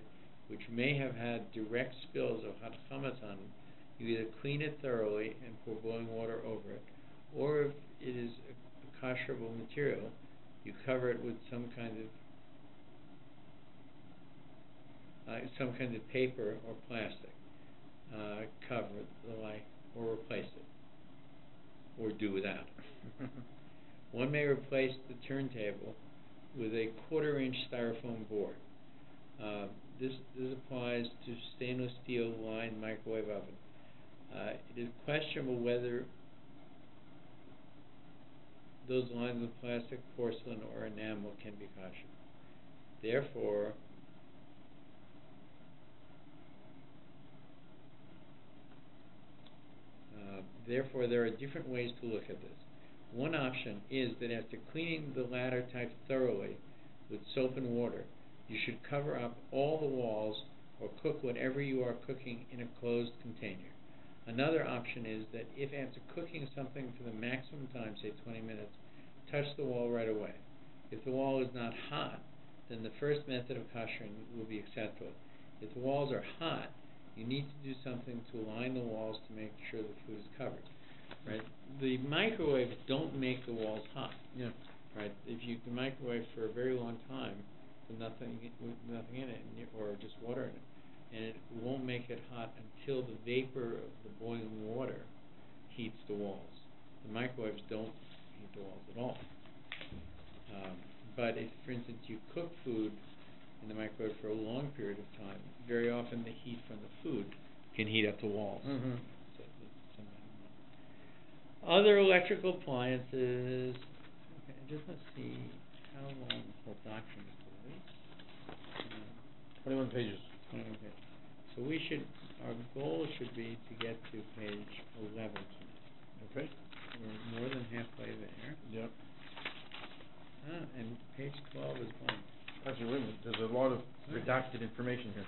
which may have had direct spills of hot chametz on it, you either clean it thoroughly and pour boiling water over it, or if it is a kosherable material, you cover it with some kind of paper or plastic, cover it, or replace it, or do without it. One may replace the turntable with a 1/4-inch styrofoam board. This applies to stainless steel lined microwave oven. It is questionable whether those lines of plastic, porcelain, or enamel can be kosher. Therefore, there are different ways to look at this. One option is that after cleaning the latter type thoroughly with soap and water, you should cover up all the walls or cook whatever you are cooking in a closed container. Another option is that if after cooking something for the maximum time, say 20 minutes, touch the wall right away. If the wall is not hot, then the first method of koshering will be acceptable. If the walls are hot, you need to do something to align the walls to make sure the food is covered. Right? The microwaves don't make the walls hot. Yeah. Right? If you can microwave for a very long time with nothing in it, or just water in it, and it won't make it hot until the vapor of the boiling water heats the walls. The microwaves don't heat the walls at all. But if, for instance, you cook food in the microwave for a long period of time, very often the heat from the food can heat up the walls. Mm-hmm. Other electrical appliances. Okay, just let's see how long this whole document is. 21 pages. 21 pages. So our goal should be to get to page 11 tonight. Okay. We're more than halfway there. Yep. And page 12 is blank. Actually, wait a minute. There's a lot of redacted information here.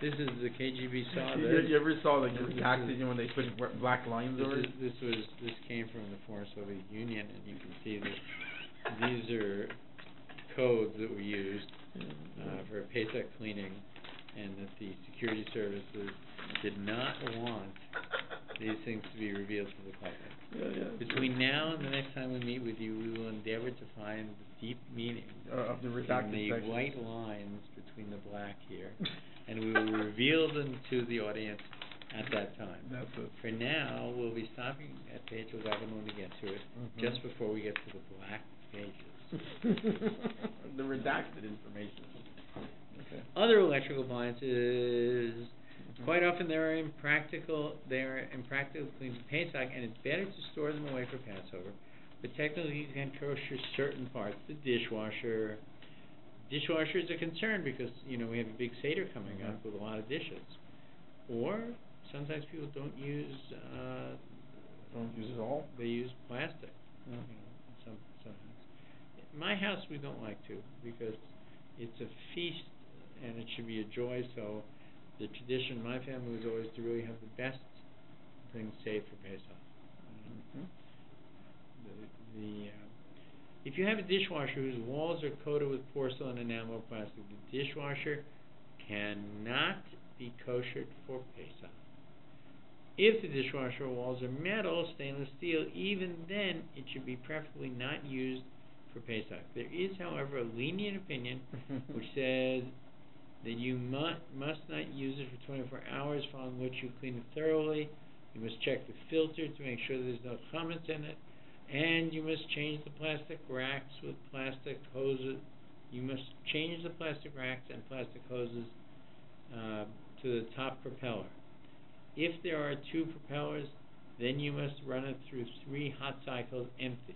This is the KGB saw You this. ever saw like redacted when they put black lines over it? This came from the former Soviet Union, and you can see that these are codes that were used for Pesach cleaning, and that the security services did not want these things to be revealed to the public. Between now and the next time we meet with you, we will endeavor to find the deep meaning of the redacted in the sections. white lines between the black here, and we will reveal them to the audience at that time. That's it. For now, we'll be stopping at page 11 when we get to it, just before we get to the black pages. The redacted information. Okay. Other electrical appliances. Quite often they are impractical clean for Pesach, and it's better to store them away for Passover. But technically you can kosher certain parts. The dishwasher. Dishwasher is a concern because, we have a big Seder coming up with a lot of dishes. Or sometimes people don't use it all? They use plastic. Sometimes. In my house we don't like to, because it's a feast and it should be a joy, so the tradition in my family was always to really have the best things saved for Pesach. If you have a dishwasher whose walls are coated with porcelain, enamel, or plastic, the dishwasher cannot be koshered for Pesach. If the dishwasher walls are metal, stainless steel, even then it should be preferably not used for Pesach. There is, however, a lenient opinion which says that you must not use it for 24 hours, following which you clean it thoroughly. You must check the filter to make sure there's no chametz in it, and you must change the plastic racks with plastic hoses. You must change the plastic racks and plastic hoses to the top propeller. If there are 2 propellers, then you must run it through 3 hot cycles empty.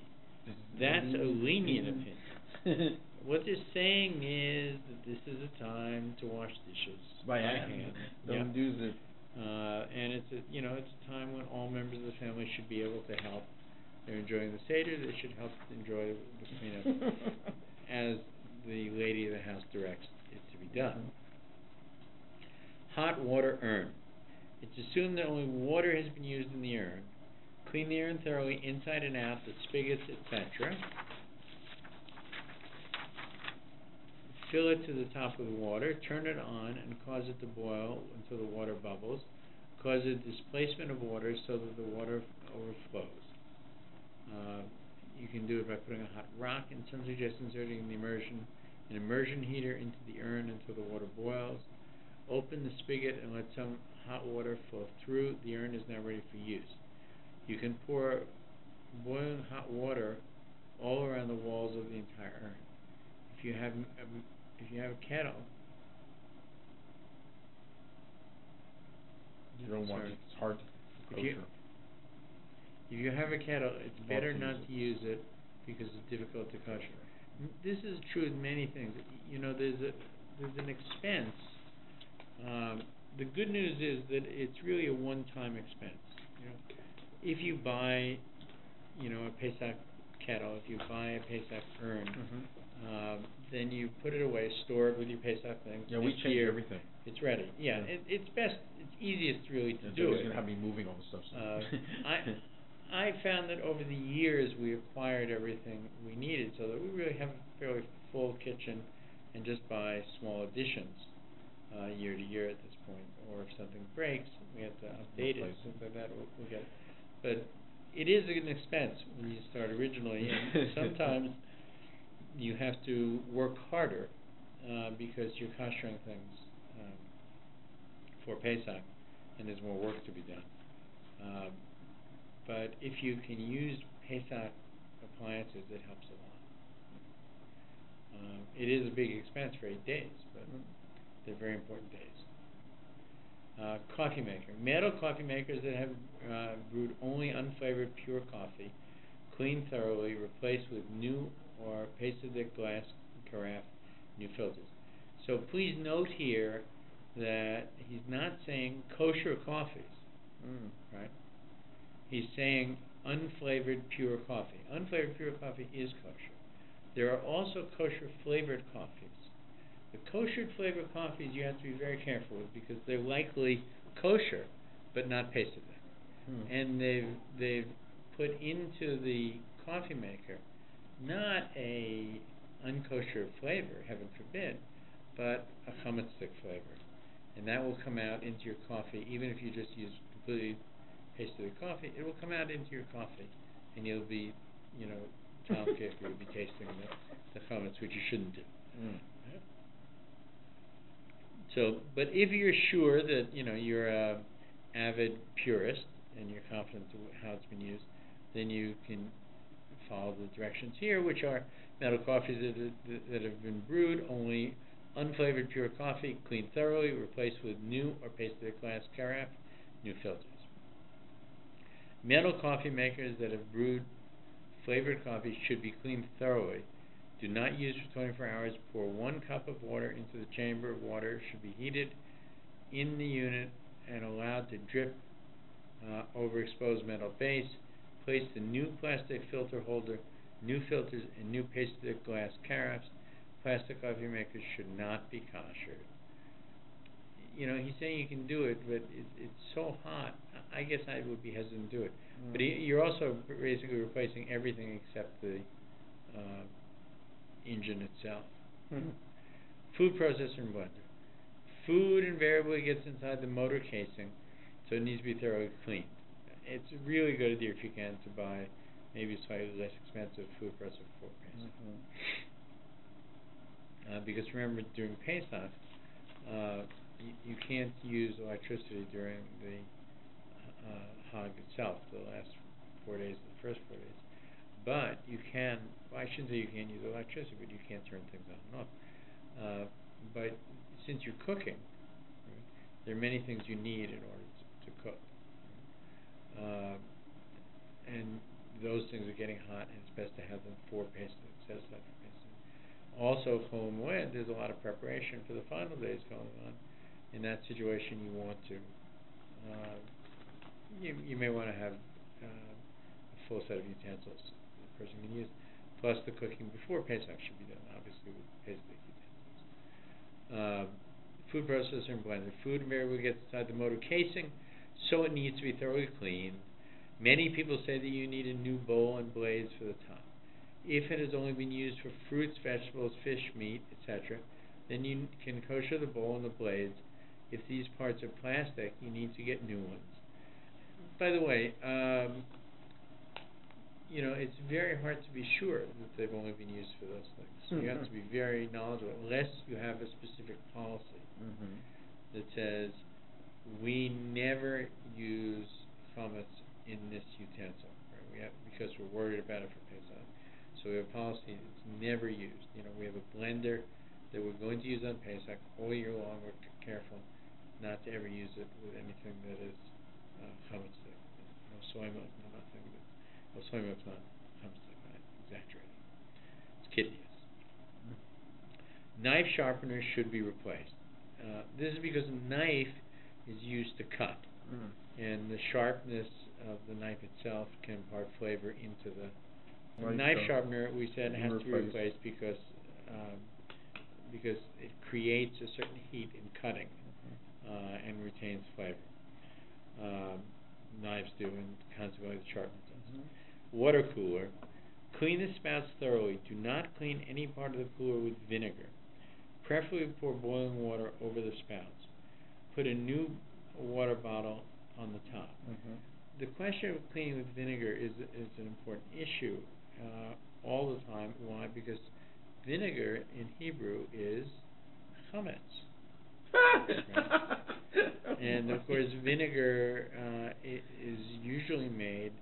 That's a lenient opinion. What they're saying is that this is a time to wash dishes by hand. Don't use it. And it's a time when all members of the family should be able to help. They're enjoying the Seder, they should help enjoy the cleanup as the lady of the house directs it to be done. Hot water urn. It's assumed that only water has been used in the urn. Clean the urn thoroughly inside and out, the spigots, etc. fill it to the top with water, turn it on, and cause it to boil until the water bubbles. Cause a displacement of water so that the water overflows. You can do it by putting a hot rock, and some suggest inserting an immersion heater into the urn until the water boils. Open the spigot and let some hot water flow through. The urn is now ready for use. You can pour boiling hot water all around the walls of the entire urn. If you have a kettle, you don't want it. It's hard to kosher. If you have a kettle, it's better not to use it because it's difficult to kosher. This is true in many things. There's an expense. The good news is that it's really a one-time expense. If you buy, a Pesach kettle, if you buy a Pesach urn, then you put it away, store it with your Pesach things. Yeah, we change everything. It's ready. Yeah. It's best. It's easiest really to do it. It's going to have me moving all the stuff. I found that over the years we acquired everything we needed, so that we really have a fairly full kitchen, and just buy small additions year to year at this point. Or if something breaks, we have to update it, things like that. We'll get it. But it is an expense when you start originally, and sometimes you have to work harder because you're koshering things for Pesach, and there's more work to be done. But if you can use Pesach appliances, it helps a lot. It is a big expense for 8 days, but they're very important days. Coffee maker. Metal coffee makers that have brewed only unflavored pure coffee, clean thoroughly, replaced with new or pasted thick glass carafe, new filters. So please note here that he's not saying kosher coffees, right? He's saying unflavored pure coffee. Unflavored pure coffee is kosher. There are also kosher flavored coffees. The kosher flavored coffees you have to be very careful with because they're likely kosher, but not pasted thick. And they've put into the coffee maker not a unkosher flavor, heaven forbid, but a chametz stick flavor, and that will come out into your coffee. Even if you just use completely pasted coffee, it will come out into your coffee, and you'll be, Tom Kick, you'll be tasting the chametz, which you shouldn't do. So, but if you're sure that you're a avid purist and you're confident how it's been used, then you can follow the directions here, which are metal coffees that have been brewed only unflavored pure coffee, cleaned thoroughly, replaced with new or pasted glass carafe, new filters. Metal coffee makers that have brewed flavored coffee should be cleaned thoroughly. Do not use for 24 hours. Pour 1 cup of water into the chamber. Water should be heated in the unit and allowed to drip over exposed metal base. Place the new plastic filter holder, new filters, and new pasted glass carafes. Plastic coffee makers should not be kosher. He's saying you can do it, but it's so hot. I guess I would be hesitant to do it. But you're also basically replacing everything except the engine itself. Food processor and blender. Food invariably gets inside the motor casing, so it needs to be thoroughly cleaned. It's a really good idea if you can to buy maybe a slightly less expensive food processor for Pesach. Because remember, during Pesach, you can't use electricity during the Hag itself, the last 4 days, the first 4 days. But you can, I shouldn't say you can't use electricity, but you can't turn things on and off. But since you're cooking, right, there are many things you need in order to cook. And those things are getting hot, and it's best to have them for Pesach, set aside for Pesach. Also, Chol Moed, there's a lot of preparation for the final days going on. In that situation, you want to, you may want to have a full set of utensils the person can use, plus the cooking before Pesach should be done, obviously with Pesach utensils. Food processor and blender. Food invariably gets inside the motor casing, so it needs to be thoroughly cleaned. Many people say that you need a new bowl and blades for the top. If it has only been used for fruits, vegetables, fish, meat, etc., then you can kosher the bowl and the blades. If these parts are plastic, you need to get new ones. By the way, it's very hard to be sure that they've only been used for those things. You have to be very knowledgeable, unless you have a specific policy that says, we never use chametz in this utensil, right? Because we're worried about it for Pesach. So we have a policy that's never used. We have a blender that we're going to use on Pesach all year long. We're careful not to ever use it with anything that is chametz. No soy milk, no nothing. Well, soy milk's not chametz. I'm exaggerating. It's kidneys. Knife sharpeners should be replaced. This is because a knife is used to cut, and the sharpness of the knife itself can impart flavor into the knife sharpener. We said has to be replaced because it creates a certain heat in cutting and retains flavor. Knives do, and consequently the sharpener does. Water cooler. Clean the spouts thoroughly. Do not clean any part of the cooler with vinegar. Preferably pour boiling water over the spouts. Put a new water bottle on the top. The question of cleaning with vinegar is an important issue all the time. Why? Because vinegar in Hebrew is chametz. Right? And of course, vinegar is usually made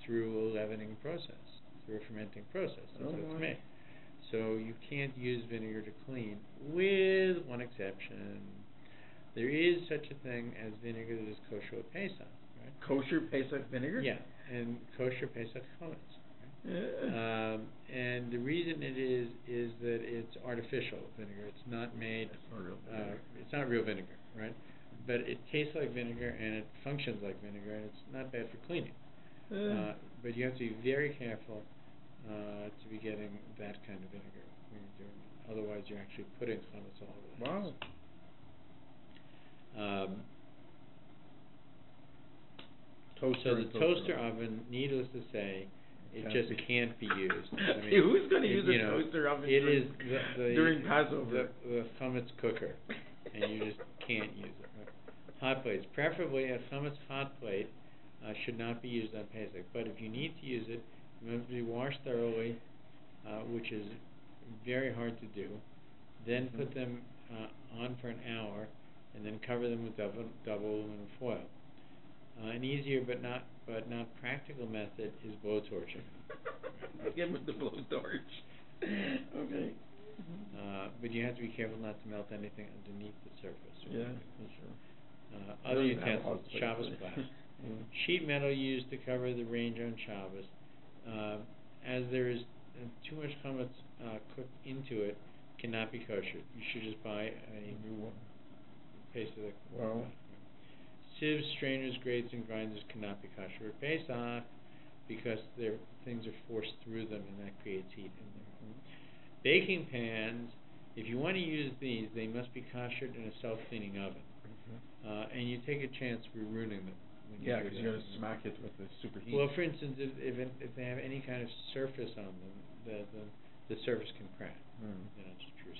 through a leavening process, through a fermenting process. That's what it's made. So you can't use vinegar to clean, with one exception. There is such a thing as vinegar that is kosher with Pesach. Right? Kosher Pesach vinegar? Yeah, and kosher Pesach chametz. Right? And the reason it is that it's artificial vinegar. It's not made. It's not real vinegar, right? But it tastes like vinegar and it functions like vinegar, and it's not bad for cleaning. But you have to be very careful to be getting that kind of vinegar when you're doing it. Otherwise, you're actually putting chametz all over the house. So the toaster oven, needless to say, it just can't be used. I mean, who's going to use a toaster oven during Passover? The chametz cooker, and you just can't use it. Right? Hot plates, preferably a chametz hot plate, should not be used on Pesach. But if you need to use it, it must be washed thoroughly, which is very hard to do. Then put them on for an hour, and then cover them with double aluminum foil. An easier but not practical method is blowtorching. Again with the blowtorch. Okay. But you have to be careful not to melt anything underneath the surface. Yeah, that's true. Other utensils, Shabbos platter. Sheet metal used to cover the range on Shabbos. As there is too much chametz cooked into it, cannot be kosher. You should just buy a new one. Pesach. Sieves, strainers, grates, and grinders cannot be kosher at Pesach because things are forced through them, and that creates heat in there. Baking pans, if you want to use these, they must be koshered in a self-cleaning oven. And you take a chance of ruining them. Yeah, because you're going to smack it with the superheat. Well, for instance, if they have any kind of surface on them, the surface can crack. It's true.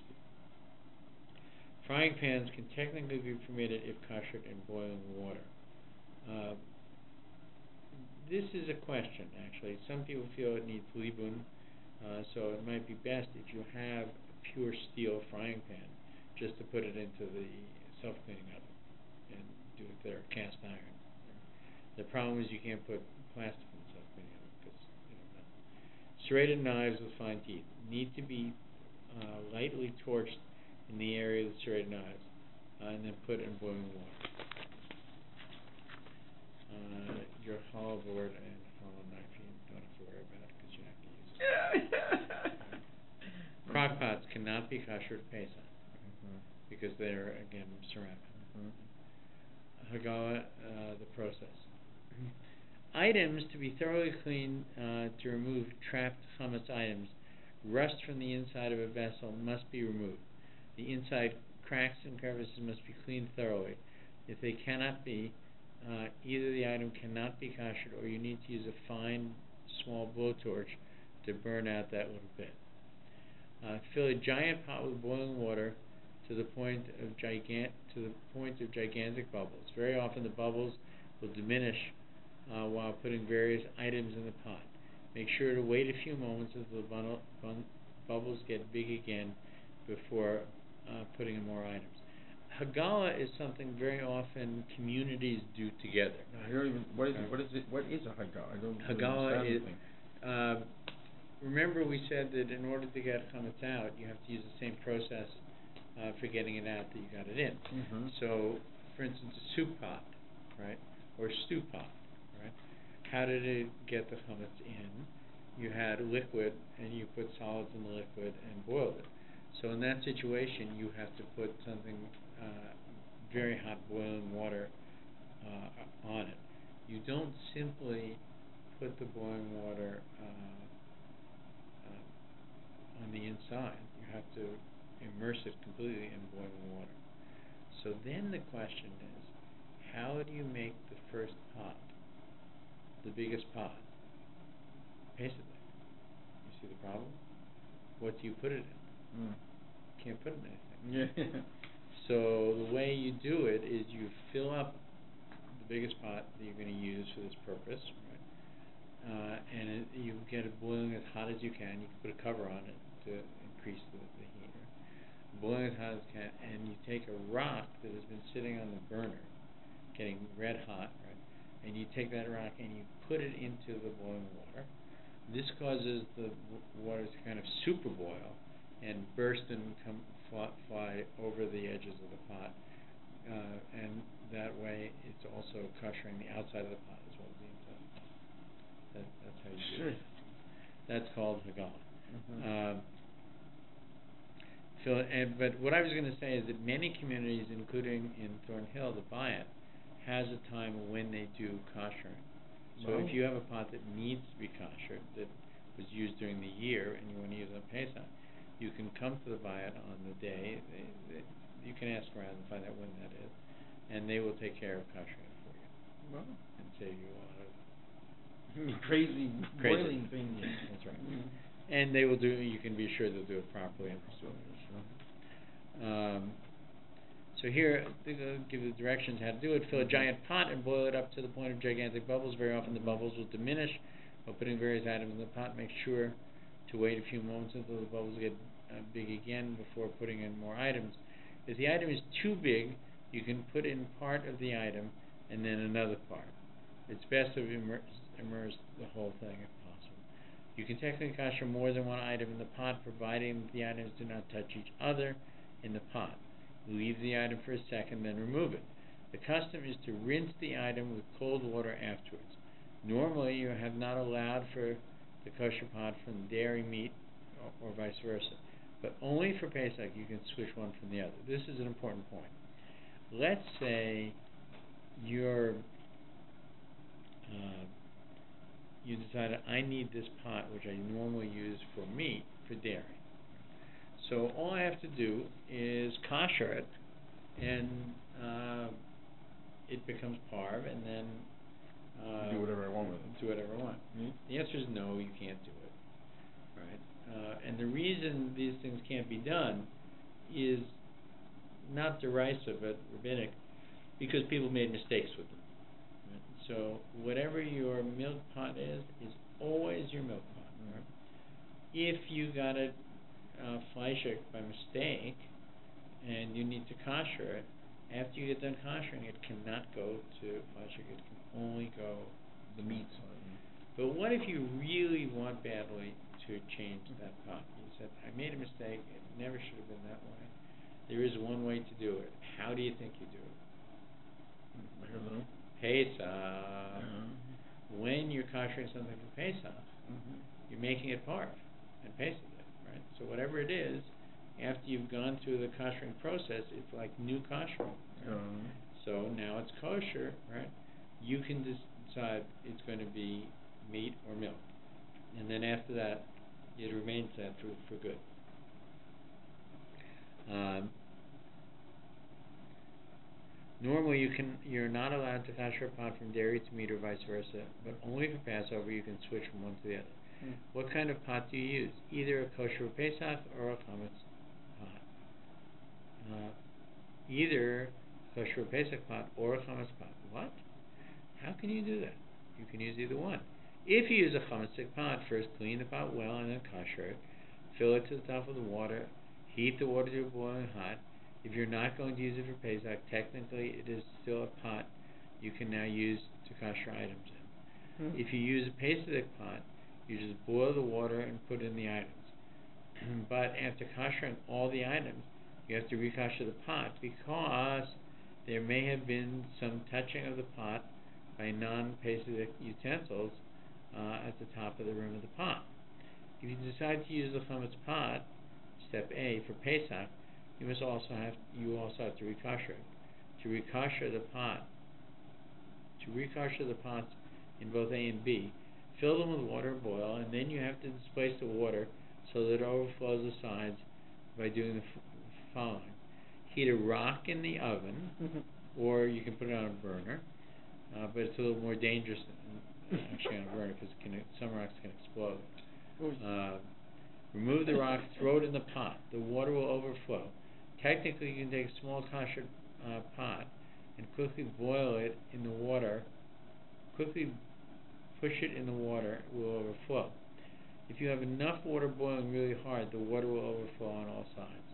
Frying pans can technically be permitted if koshered in boiling water. This is a question, actually. Some people feel it needs libun, so it might be best if you have a pure steel frying pan, just to put it into the self-cleaning oven and do it there, cast iron. The problem is you can't put plastic in the self-cleaning oven because serrated knives with fine teeth need to be lightly torched in the area of the serrated knives, and then put in boiling water. Your hollow board and hollow knife, you don't have to worry about it because you're not going to use it. Crock pots cannot be kosher at Pesach because they're, again, ceramic. Hagala, the process. Items to be thoroughly cleaned to remove trapped chametz items. Rust from the inside of a vessel must be removed. The inside cracks and crevices must be cleaned thoroughly. If they cannot be, either the item cannot be koshered or you need to use a fine, small blowtorch to burn out that little bit. Fill a giant pot with boiling water to the point of gigantic bubbles. Very often the bubbles will diminish while putting various items in the pot. Make sure to wait a few moments until the bubbles get big again before putting in more items. Hagala is something very often communities do together. I don't even. What is it? What is a hagala? I don't Hagala understand is. Remember, we said that in order to get chametz out, you have to use the same process for getting it out that you got it in. Mm-hmm. So, for instance, a soup pot, right, or a stew pot, right? How did it get the chametz in? You had liquid, and you put solids in the liquid and boiled it. So in that situation, you have to put something very hot boiling water on it. You don't simply put the boiling water on the inside. You have to immerse it completely in boiling water. So then the question is, how do you make the first pot, the biggest pot, Pesach? You see the problem? What do you put it in? Can't put it in anything. Yeah. So the way you do it is you fill up the biggest pot that you're going to use for this purpose, right? You get it boiling as hot as you can. You can put a cover on it to increase the heat. Right? Boiling as hot as you can, and you take a rock that has been sitting on the burner, getting red hot, right? And you take that rock and you put it into the boiling water. This causes the water to kind of super boil and burst and fly over the edges of the pot, and that way it's also koshering the outside of the pot as well as the inside of the pot. That's how you do it. That's called hagala. Mm-hmm. But what I was going to say is that many communities, including in Thornhill, the Bayat, has a time when they do koshering. So if you have a pot that needs to be kosher, that was used during the year, and you want to use it on Pesach, you can come to the Bayat on the day. You can ask around and find out when that is, and they will take care of koshering for you. Wow. And save you a lot of crazy boiling things. That's right. Mm-hmm. And they will do. You can be sure they'll do it properly and so here, they'll give the directions how to do it. Fill a giant pot and boil it up to the point of gigantic bubbles. Very often the bubbles will diminish while putting various items in the pot. Make sure to wait a few moments until the bubbles get big again before putting in more items. If the item is too big, you can put in part of the item and then another part. It's best to immerse the whole thing if possible. You can technically kosher more than one item in the pot, providing the items do not touch each other in the pot. Leave the item for a second, then remove it. The custom is to rinse the item with cold water afterwards. Normally, you have not allowed for the kosher pot from dairy meat or vice versa, but only for Pesach you can switch one from the other. This is an important point. Let's say you decided, I need this pot, which I normally use for meat, for dairy. So all I have to do is kosher it, and it becomes parv, and then do whatever I want with it. Do whatever I want. Mm-hmm. The answer is no, you can't do it. Right? And the reason these things can't be done is not derisive, but rabbinic, because people made mistakes with them. Right? So whatever your milk pot is always your milk pot. Mm-hmm. Right? If you got it fleishik by mistake, and you need to kosher it, after you get done koshering, it cannot go to fleishik. It can only go the meat. But what if you really want badly to change that pot? You said, I made a mistake. It never should have been that way. There is one way to do it. How do you think you do it? I don't know. Pesach. When you're koshering something for Pesach, you're making it parv and Pesach. Right? So whatever it is, after you've gone through the koshering process, it's like new koshering. Right? So now it's kosher, right? You can decide it's going to be meat or milk, and then after that, it remains that for good. Normally, you're not allowed to kosher a pot from dairy to meat or vice versa, but only for Passover you can switch from one to the other. What kind of pot do you use? Either a kosher Pesach or a chametz pot. either kosher Pesach pot or a chametz pot. What? How can you do that? You can use either one. If you use a chametz pot, first clean the pot well and then kosher it. Fill it to the top of the water. Heat the water to boiling hot. If you're not going to use it for Pesach, technically it is still a pot you can now use to kosher items in. If you use a Pesach pot, you just boil the water and put in the items. But after koshering all the items, you have to rekosher the pot because there may have been some touching of the pot by non-Pesach utensils at the top of the rim of the pot. If you decide to use the chametz pot, step A, for Pesach, you also have to rekosher it. To rekosher the pots in both A and B, fill them with water and boil, and then you have to displace the water so that it overflows the sides by doing the following. Heat a rock in the oven, or you can put it on a burner, but it's a little more dangerous than actually on a burner because some rocks can explode. Remove the rock, throw it in the pot. The water will overflow. Technically, you can take a small kosher pot and quickly boil it in the water. Quickly push it in the water, it will overflow. If you have enough water boiling really hard, the water will overflow on all sides.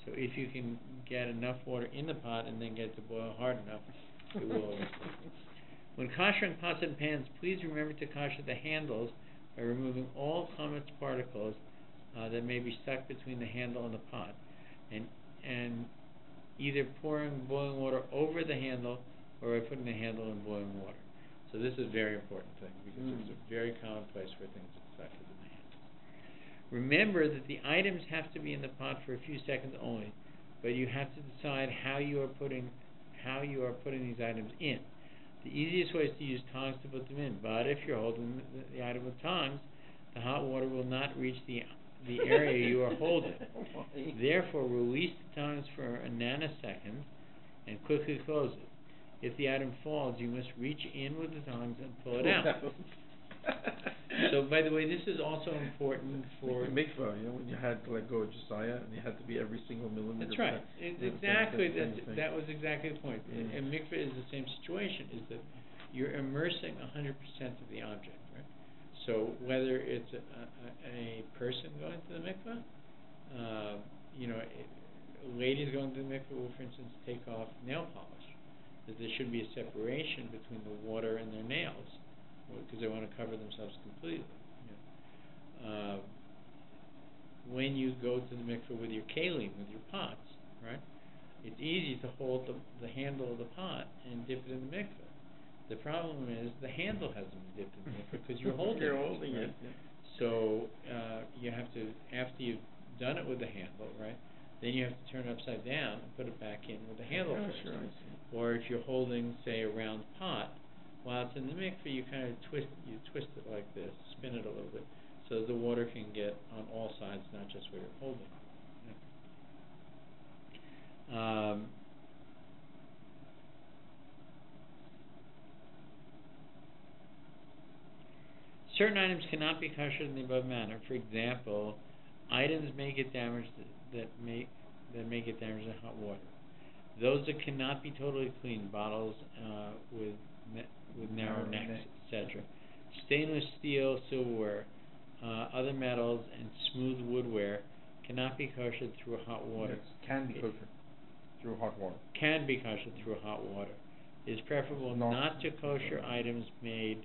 So if you can get enough water in the pot and then get it to boil hard enough, it will overflow. When koshering pots and pans, please remember to kosher the handles by removing all chametz particles that may be stuck between the handle and the pot, and either pouring boiling water over the handle or by putting the handle in boiling water. So this is a very important thing because it's a very common place where things get stuck in the handles. Remember that the items have to be in the pot for a few seconds only, but you have to decide how you are putting these items in. The easiest way is to use tongs to put them in, but if you're holding the item with tongs, the hot water will not reach the area you are holding. Therefore, release the tongs for a nanosecond and quickly close it. If the item falls, you must reach in with the tongs and pull it out. So, by the way, this is also important for mikvah. When you had to let go of Josiah, and you had to be every single millimeter. That's right. Exactly. That was exactly the point. And mikvah is the same situation. Is that you're immersing 100% of the object, right? So whether it's a person going to the mikvah, ladies going to the mikvah will, for instance, take off nail polish. That there should be a separation between the water and their nails, because they want to cover themselves completely. When you go to the mikveh with your kalim, with your pots, right? It's easy to hold the handle of the pot and dip it in the mikveh. The problem is the handle hasn't been dipped in the mikveh because you're holding it. Right? So you have to, after you've done it with the handle, right? Then you have to turn it upside down and put it back in with the handle first. Or if you're holding, say, a round pot, while it's in the mikveh, you kind of twist it like this, spin it a little bit, so that the water can get on all sides, not just where you're holding it. Certain items cannot be koshered in the above manner. For example, items may get damaged that may get damaged in hot water. Those that cannot be totally clean, bottles with narrow necks, etc. Stainless steel, silverware, other metals, and smooth woodware cannot be koshered through hot water. Yes, can be koshered through hot water. Can be koshered through hot water. It is preferable not to kosher items made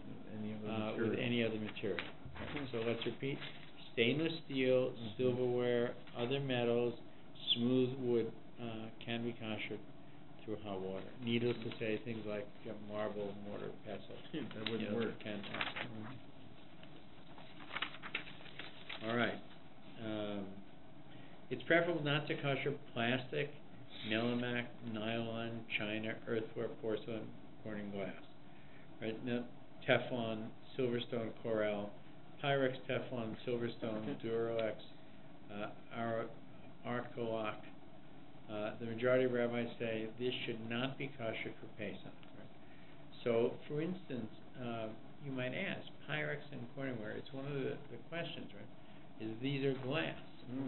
with any other material. So let's repeat. Stainless steel, silverware, other metals, smooth wood can be koshered through hot water. Needless to say, things like marble, mortar, pestle. That wouldn't work. Can All right. It's preferable not to kosher plastic, melamac, nylon, china, earthenware, porcelain, Corning glass. Right? Now, Teflon, Silverstone, Corel, Pyrex, Teflon, Silverstone, Duralex, Arcoloc. The majority of rabbis say this should not be kosher for Pesach. Right? So, for instance, you might ask, Pyrex and Corningware, it's one of the questions, right? Is these are glass.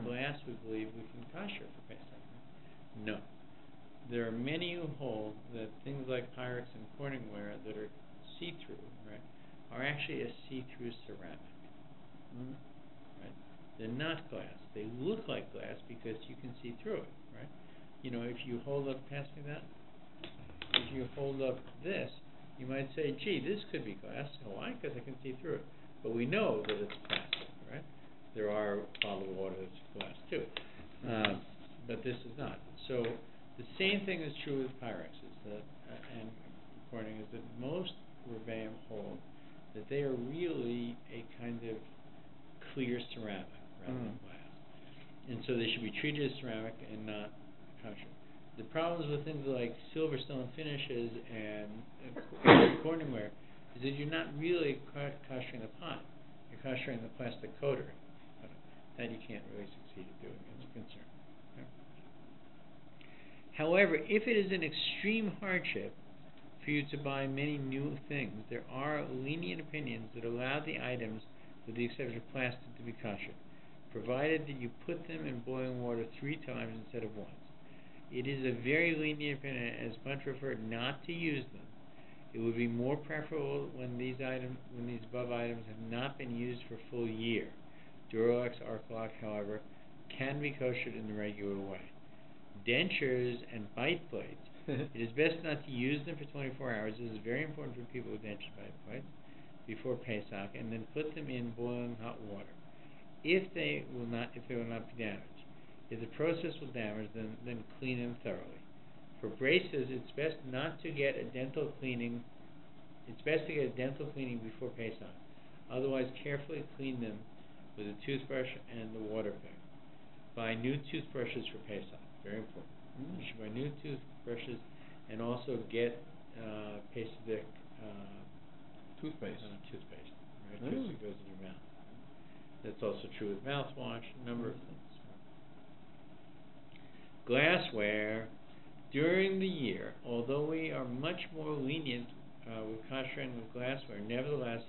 Glass, we believe, we can kosher for Pesach. Right? No. there are many who hold that things like Pyrex and Corningware that are see-through, right, are actually a see-through ceramic. Right? They're not glass. They look like glass because you can see through it, right? You know, if you hold up, pass me that. If you hold up this, you might say, gee, this could be glass. Why? Because I can see through it. But we know that it's plastic, right? There are bottled water that's glass too. But this is not. So the same thing is true with Pyrex, is that, and Corning, is that most Rebbeim hold that they are really a kind of clear ceramic rather than glass. And so they should be treated as ceramic and not kosher. The problems with things like silverstone finishes and Corningware is that you're not really koshering the pot. You're koshering the plastic coater. That you can't really succeed at doing, as a concern. Okay. However, if it is an extreme hardship for you to buy many new things, there are lenient opinions that allow the items, with the exception of plastic, to be kosher, provided that you put them in boiling water 3 times instead of once. It is a very lenient opinion, as much prefer not to use them. It would be more preferable when these above items have not been used for a full year. Duralex Arclock, however, can be koshered in the regular way. Dentures and bite plates. It is best not to use them for 24 hours. This is very important for people with dentures and bite plates before Pesach, and then put them in boiling hot water. If they will not be damaged. If the process will damage them, then clean them thoroughly. For braces, it's best not to get a dental cleaning. It's best to get a dental cleaning before Pesach. Otherwise, carefully clean them with a toothbrush and the water pick. Buy new toothbrushes for Pesach. Very important. You should buy new toothbrushes and also get Pesach toothpaste. Right? Because it goes in your mouth. That's also true with mouthwash, a number of things. Glassware. During the year, although we are much more lenient with koshering with glassware, nevertheless,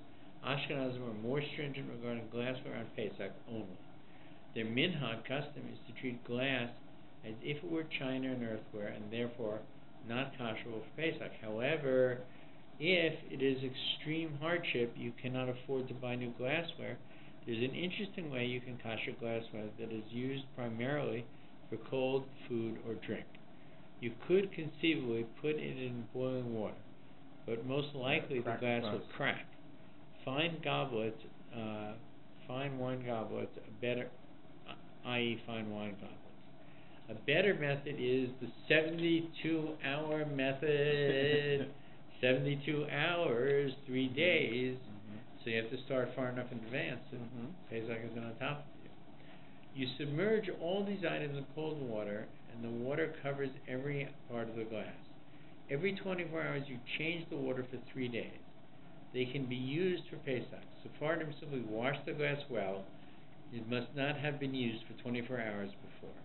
Ashkenazim are more stringent regarding glassware on Pesach only. Their minhag custom is to treat glass as if it were china and earthenware, and therefore not kosherable for Pesach. However, if it is extreme hardship, you cannot afford to buy new glassware, there's an interesting way you can kosher glassware that is used primarily for cold food or drink. You could conceivably put it in boiling water, but most likely the glass will crack. Fine goblets, fine wine goblets, i.e. fine wine goblets. A better method is the 72-hour method. 72 hours, 3 days. So you have to start far enough in advance, and Pesach is on top of you. You submerge all these items in cold water, and the water covers every part of the glass. Every 24 hours, you change the water for 3 days. They can be used for Pesach. Sephardim simply wash the glass well. It must not have been used for 24 hours before,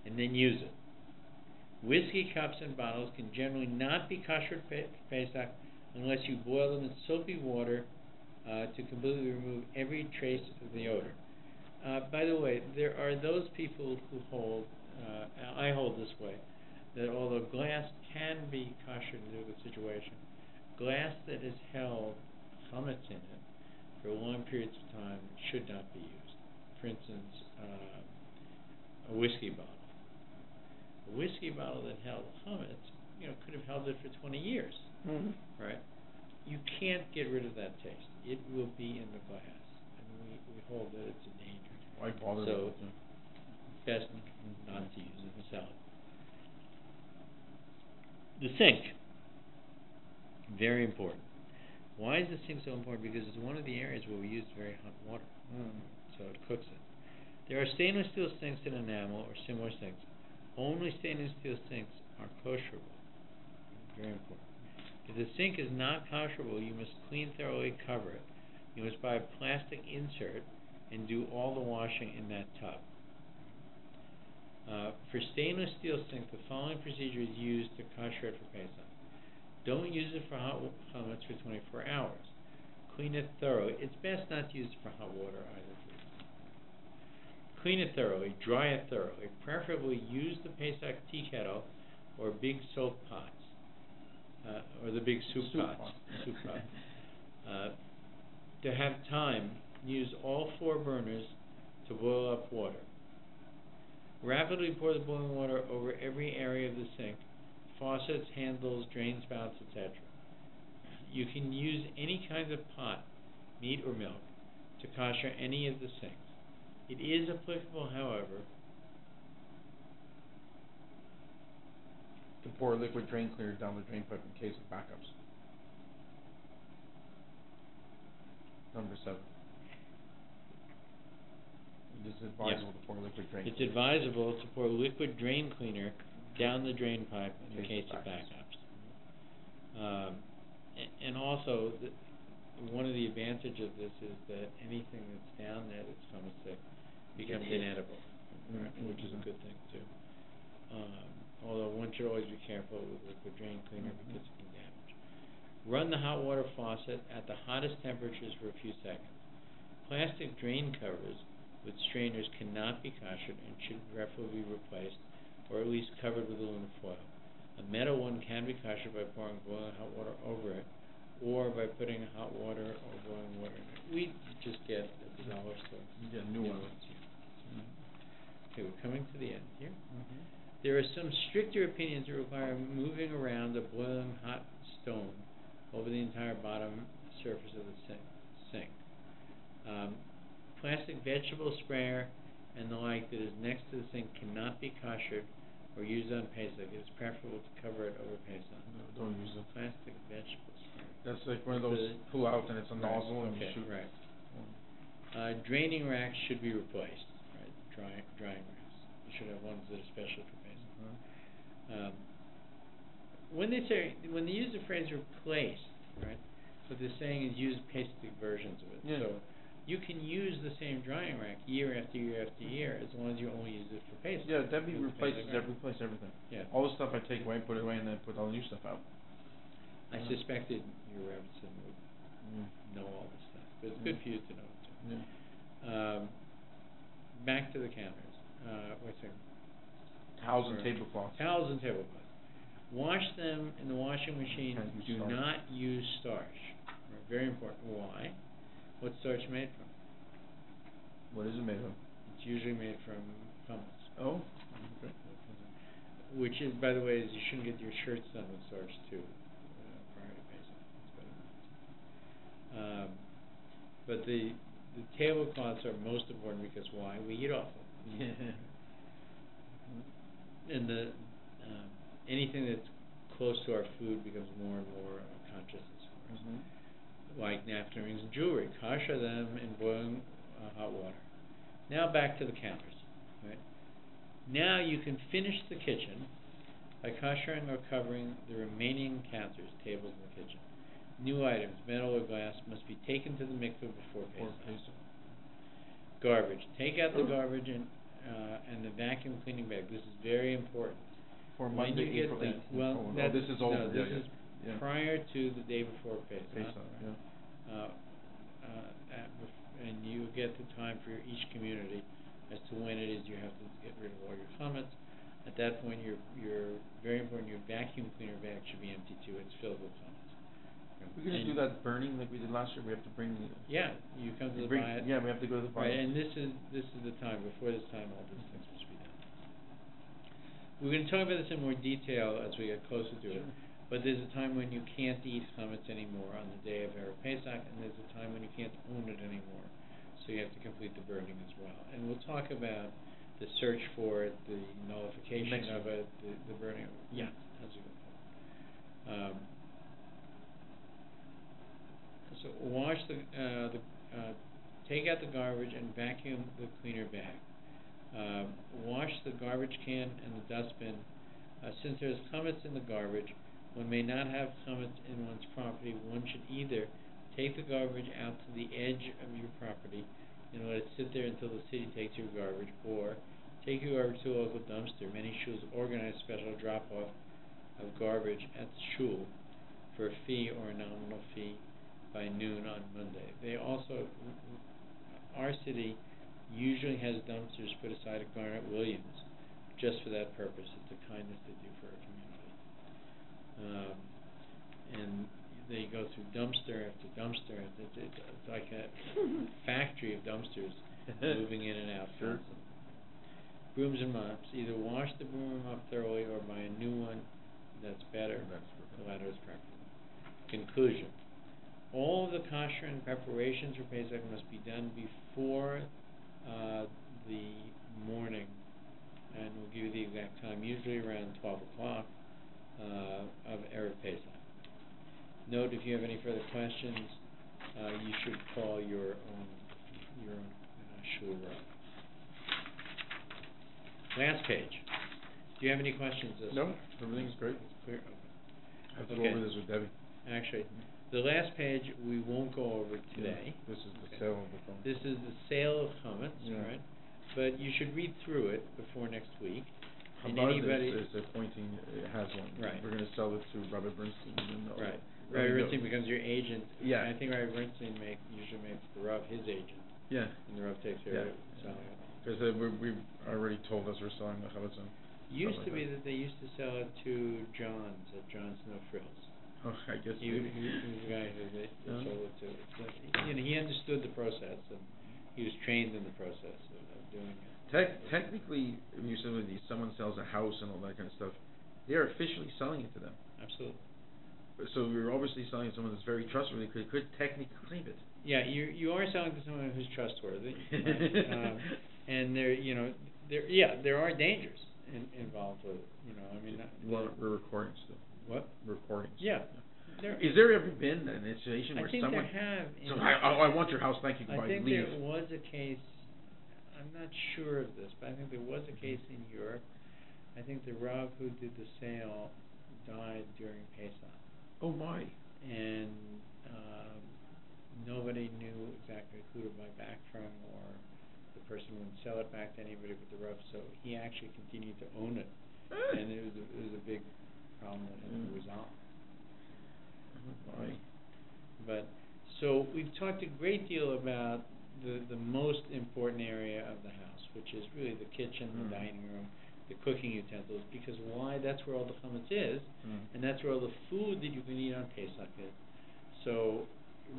and then use it. Whiskey cups and bottles can generally not be kosher Pesach unless you boil them in soapy water to completely remove every trace of the odor. By the way, there are those people who hold, I hold this way, that although glass can be kosher in a situation, glass that has held chametz in it for long periods of time should not be used. For instance, a whiskey bottle. A whiskey bottle that held chametz, could have held it for 20 years, right? You can't get rid of that taste. It will be in the glass, and we hold that it's a danger. Why bother? So, best not to use it and sell it. The sink, very important. Why is the sink so important? Because it's one of the areas where we use very hot water, so it cooks it. There are stainless steel sinks and enamel or similar sinks. Only stainless steel sinks are kosherable. Very important. If the sink is not kosherable, you must clean thoroughly, cover it. You must buy a plastic insert and do all the washing in that tub. For stainless steel sink, the following procedure is used to kosher it for Pesach. Don't use it for hot chametz for 24 hours. Clean it thoroughly. It's best not to use it for hot water either. Clean it thoroughly, dry it thoroughly. Preferably use the Pesach tea kettle or big soap pots, or the big soup pot. To have time, use all 4 burners to boil up water. Rapidly pour the boiling water over every area of the sink, faucets, handles, drain spouts, etc. You can use any kind of pot, meat or milk, to kosher any of the sinks. It is applicable, however, to pour liquid drain cleaner down the drain pipe in case of backups. Number 7. It is advisable to pour liquid drain cleaner. It's advisable to pour liquid drain cleaner down the drain pipe in case of backups. And also, one of the advantages of this is that anything that's down there that's comestible becomes inedible, right, which is a good thing too. Although one should always be careful with liquid drain cleaner because it can damage. Run the hot water faucet at the hottest temperatures for a few seconds. Plastic drain covers with strainers cannot be koshered and should preferably be replaced or at least covered with aluminum foil. A metal one can be koshered by pouring boiling hot water over it or by putting hot water or boiling water in it. We just get at the dollar store. You get new ones. Okay, we're coming to the end here. There are some stricter opinions that require moving around a boiling hot stone over the entire bottom surface of the sink. Plastic vegetable sprayer and the like that is next to the sink cannot be koshered or used on Pesach. It is preferable to cover it over Pesach. No, don't use it. Plastic vegetable sprayer. That's like one of those pull out and it's a nozzle and you shoot. Right. Draining racks should be replaced. Right, drying racks. You should have ones that are special for Pesach. When they use the phrase replaced, right, what they're saying is use Pesach versions of it. Yeah. So you can use the same drying rack year after year after year as long as you only use it for Pesach. Yeah, Debbie replaces everything. Yeah. All the stuff I take away, put it away, and then put all the new stuff out. I suspected your Rebbetzin would know all this stuff, but it's good for you to know it too. Yeah. Back to the counters. Wait a second. Towels and tablecloths. Towels and tablecloths. Wash them in the washing machine. Do not use starch. Right, very important. Why? What's starch made from? What is it made of? It's usually made from pumice. Oh. Okay. Which is, by the way, is you shouldn't get your shirts done with starch too prior to Pesach. But the tablecloths are most important because why? We eat off them. And anything that's close to our food becomes more and more a consciousness for us. Like napkin rings and jewelry. Kosher them in boiling hot water. Now back to the counters. Right? Now you can finish the kitchen by koshering or covering the remaining counters, tables in the kitchen. New items, metal or glass, must be taken to the mikveh before Pesach. Garbage. Take out the garbage and the vacuum cleaning bag. This is very important. For Monday, April 18th. Well, this is over. No, this is prior to the day before Pesach. And you get the time for each community as to when it is you have to get rid of all your chametz. At that point, your very important. Your vacuum cleaner bag should be empty too. It's filled with chametz. We're going to do that burning like we did last year. We have to bring the... Yeah, you come to the bayit. Yeah, we have to go to the bayit. Right, and this is the time. Before this time, all these things must be done. We're going to talk about this in more detail as we get closer to it. But there's a time when you can't eat chametz anymore on the day of Erev Pesach, and there's a time when you can't own it anymore. So you have to complete the burning as well. And we'll talk about the search for it, the nullification of it, the burning. Yeah, as we go forward. So wash take out the garbage and vacuum the cleaner bag. Wash the garbage can and the dustbin. Since there's chametz in the garbage, one may not have chametz in one's property. One should either take the garbage out to the edge of your property and let it sit there until the city takes your garbage, or take your garbage to a local dumpster. Many shuls organize special drop-off of garbage at the shul for a fee or a nominal fee by noon on Monday. They also, our city usually has dumpsters put aside at Garnet Williams just for that purpose. It's a kindness they do for our community. And they go through dumpster after dumpster. It's like a factory of dumpsters moving in and out. Sure. Brooms and mops. Either wash the broom up thoroughly or buy a new one that's better. The latter is preferable. Conclusion. All the kosher and preparations for Pesach must be done before the morning, and we'll give you the exact time, usually around 12 o'clock of Erev Pesach. Note, if you have any further questions, you should call your own shul rabbi. Last page. Do you have any questions? No, everything's great. It's clear? Okay. I have to go over this with Debbie. Actually, the last page we won't go over today. This is the sale of the phone. This is the sale of chametz, right? But you should read through it before next week. And anybody is appointing, has one. Right. We're going to sell it to Rabbi Bernstein. Right. Rabbi Bernstein becomes your agent. Yeah. I think Rabbi Bernstein usually makes the Rav his agent. Yeah. And the Rav takes care of it. Because we've already told us we're selling the chametz. Used to be that they used to sell it to John's at John's No Frills. Oh, I guess he was the guy who they sold it to. He understood the process, and he was trained in the process of doing it. Technically, when you said someone sells a house and all that kind of stuff, they're officially selling it to them. Absolutely. So we're obviously selling to someone that's very trustworthy, could technically claim it. Yeah, you are selling to someone who's trustworthy, and there are dangers involved with it. We're recording still. What? Recording. Yeah. Is there ever been an situation where someone? I think there have. So I want your house. Thank you. Goodbye. I think leave. there was a case. I'm not sure of this, but I think there was a case in Europe. I think the Rav who did the sale died during Pesach. Oh my! And nobody knew exactly who to buy back from, or the person wouldn't sell it back to anybody but the Rav. So he actually continued to own it, and it was a big problem that had to be resolved. Oh my! But so we've talked a great deal about the most important area of the house, which is really the kitchen, the dining room, the cooking utensils, because why? That's where all the chametz is, and that's where all the food that you can eat on Pesach is. So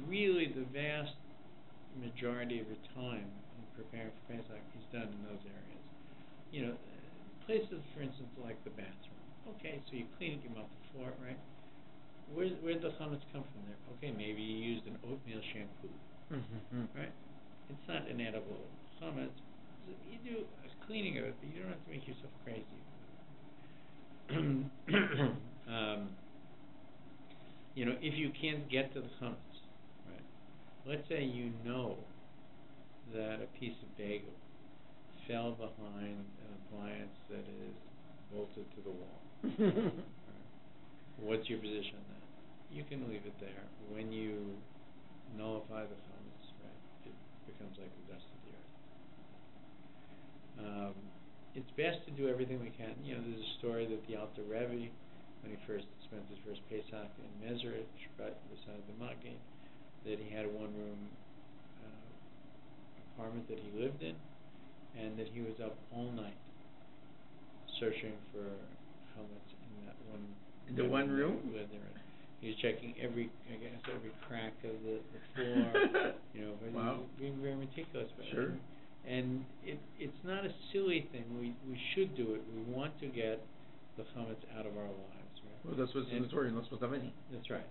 really the vast majority of your time in preparing for Pesach is done in those areas. Places, for instance, like the bathroom. Okay, so you clean it, you mop the floor, right? Where'd the chametz come from there? Okay, maybe you used an oatmeal shampoo, right? It's not an edible chametz. You do a cleaning of it, but you don't have to make yourself crazy. If you can't get to the chametz, right? Let's say you know that a piece of bagel fell behind an appliance that is bolted to the wall. Right? What's your position on that? You can leave it there. When you nullify the chametz, right, it becomes like the dust of the earth. It's best to do everything we can. There's a story that the Alter Rabbi, when he first spent his first Pesach in Mezrich, right beside the Maggid, that he had a one-room apartment that he lived in, and that he was up all night searching for chametz in that one. In the one room? He was checking every crack of the floor. Wow. Being very meticulous about it. Sure. And it's not a silly thing. We should do it. We want to get the chametz out of our lives, right? Well, that's what's in the Torah. You're not supposed to have any. That's right.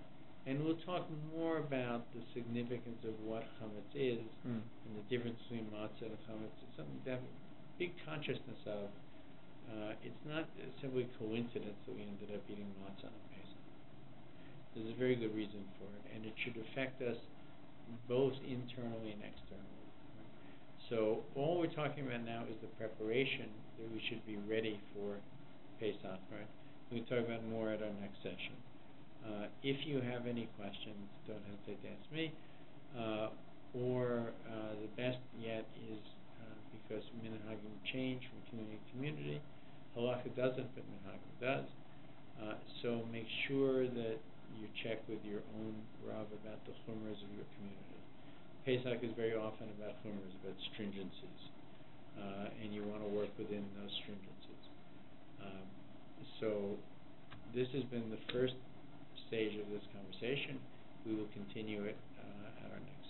And we'll talk more about the significance of what chametz is and the difference between matzah and chametz. It's something to have a big consciousness of. It's not simply coincidence that we ended up eating matzah on Pesach. There's a very good reason for it, and it should affect us both internally and externally. So all we're talking about now is the preparation that we should be ready for Pesach, right? We can talk about more at our next session. If you have any questions, don't hesitate to ask me. Or the best yet is because minhagim change from community to community. Halacha doesn't, but minhagim does. So make sure that you check with your own Rav about the chumras of your community. Pesach is very often about chumras, about stringencies, and you want to work within those stringencies. So this has been the first stage of this conversation. We will continue it at our next